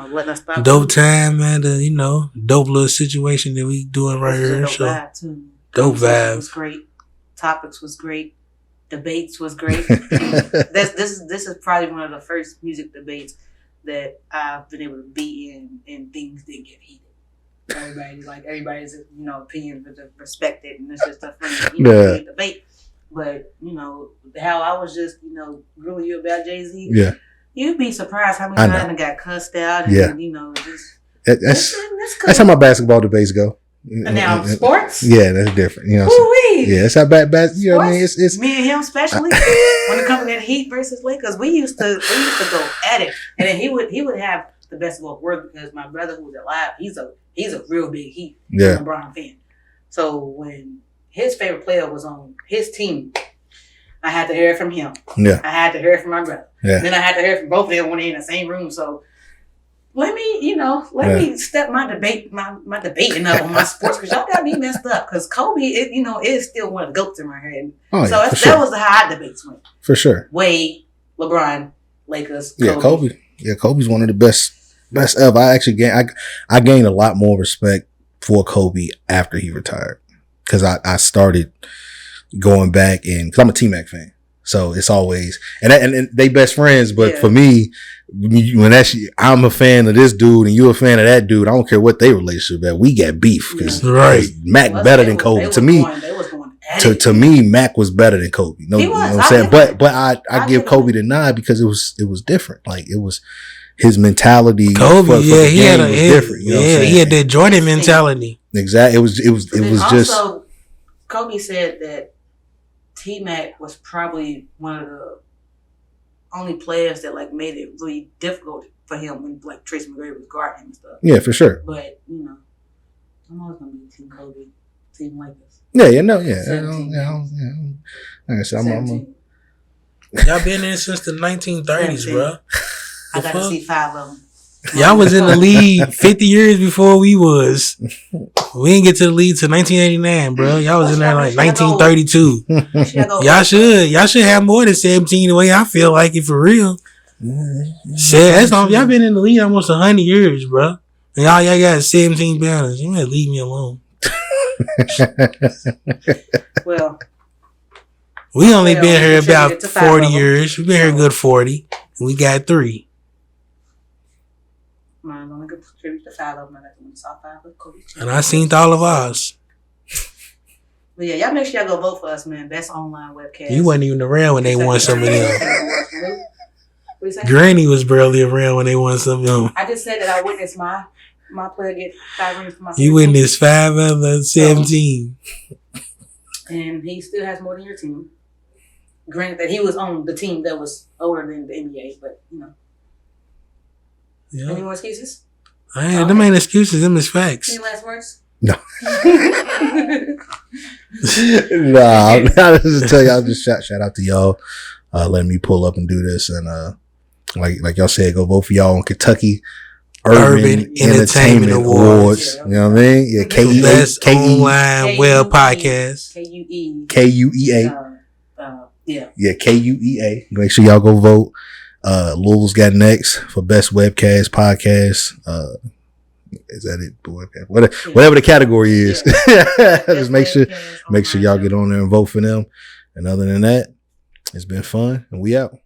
Dope time, man. Dope little situation that we doing right here. Dope vibe. Was great. Topics was great. Debates was great. This is probably one of the first music debates that I've been able to be in, and things didn't get heated. Everybody's opinion was respected, and it's just a friendly debate. But, how I was just, grilling you about Jay-Z. Yeah. You'd be surprised how many times I got cussed out. And, just... That's how my basketball debates go. And now sports? Yeah, that's different. You know yeah, that's how bad, you know what I mean? It's me and him especially. When it comes to that Heat versus Lakers, we used to go at it. And then he would have the best of both worlds because my brother who was alive, he's a real big Heat LeBron fan. So when his favorite player was on his team, I had to hear it from him. Yeah. I had to hear it from my brother. Yeah. Then I had to hear it from both of them when they're in the same room. So let me step my debating up on my sports because y'all got me messed up. Because Kobe, is still one of the GOATs in my head. Oh, so that was how our debates went. For sure. Wade, LeBron, Lakers. Kobe. Yeah, Kobe. Yeah, Kobe's one of the best ever. I actually gained a lot more respect for Kobe after he retired because I started going back and because I'm a T-Mac fan. So it's always and they best friends, but for me, I'm a fan of this dude and you're a fan of that dude. I don't care what their relationship is. We got beef because Mac better than Kobe. To me, Mac was better than Kobe. You know what I'm saying? But I give Kobe the nod because it was different. Like it was his mentality. Kobe, for the game was different. You know what I'm saying? He had that Jordan mentality. Exactly. It was just. Also, Kobe said that T-Mac was probably one of the only players that like made it really difficult for him when like Tracy McGrady was guarding him and stuff. Yeah, for sure. But I'm always gonna be Team Kobe, Team Lakers. Like I said, y'all been there since the 1930s, bro. I got to see 5 of them. Y'all was in the league 50 years before we was. We didn't get to the league till 1989, bro. Y'all was in there like 1932. Y'all should have more than 17 the way I feel like it for real. Shit, y'all been in the league almost 100 years, bro. And y'all got 17 banners. You gotta leave me alone. Well, we only been here about 40 years. We've been here a good 40. And we got 3. Mine's only good contribute to 5 of them. I got them in the top 5 with Kobe. And I seen all of ours. But yeah, y'all make sure y'all go vote for us, man. Best online webcast. You wasn't even around when they won some of them. Granny was barely around when they won some of them. I just said that I witnessed my player get 5 rings for my You witnessed 5 of the 17. And he still has more than your team. Granted that he was on the team that was older than the NBA, but Yeah. Any more excuses? Them ain't excuses, them is facts. Any last words? No. I'll just tell y'all, just shout out to y'all letting me pull up and do this. And like y'all said, go vote for y'all on Kentucky Urban Entertainment Awards. You know what I mean? Yeah, Best online web podcast. KUEA. Yeah, KUEA. Make sure y'all go vote. Louisville's Got Next for best webcast podcast. Is that it? Whatever the category is. Just make sure y'all get on there and vote for them. And other than that, it's been fun and we out.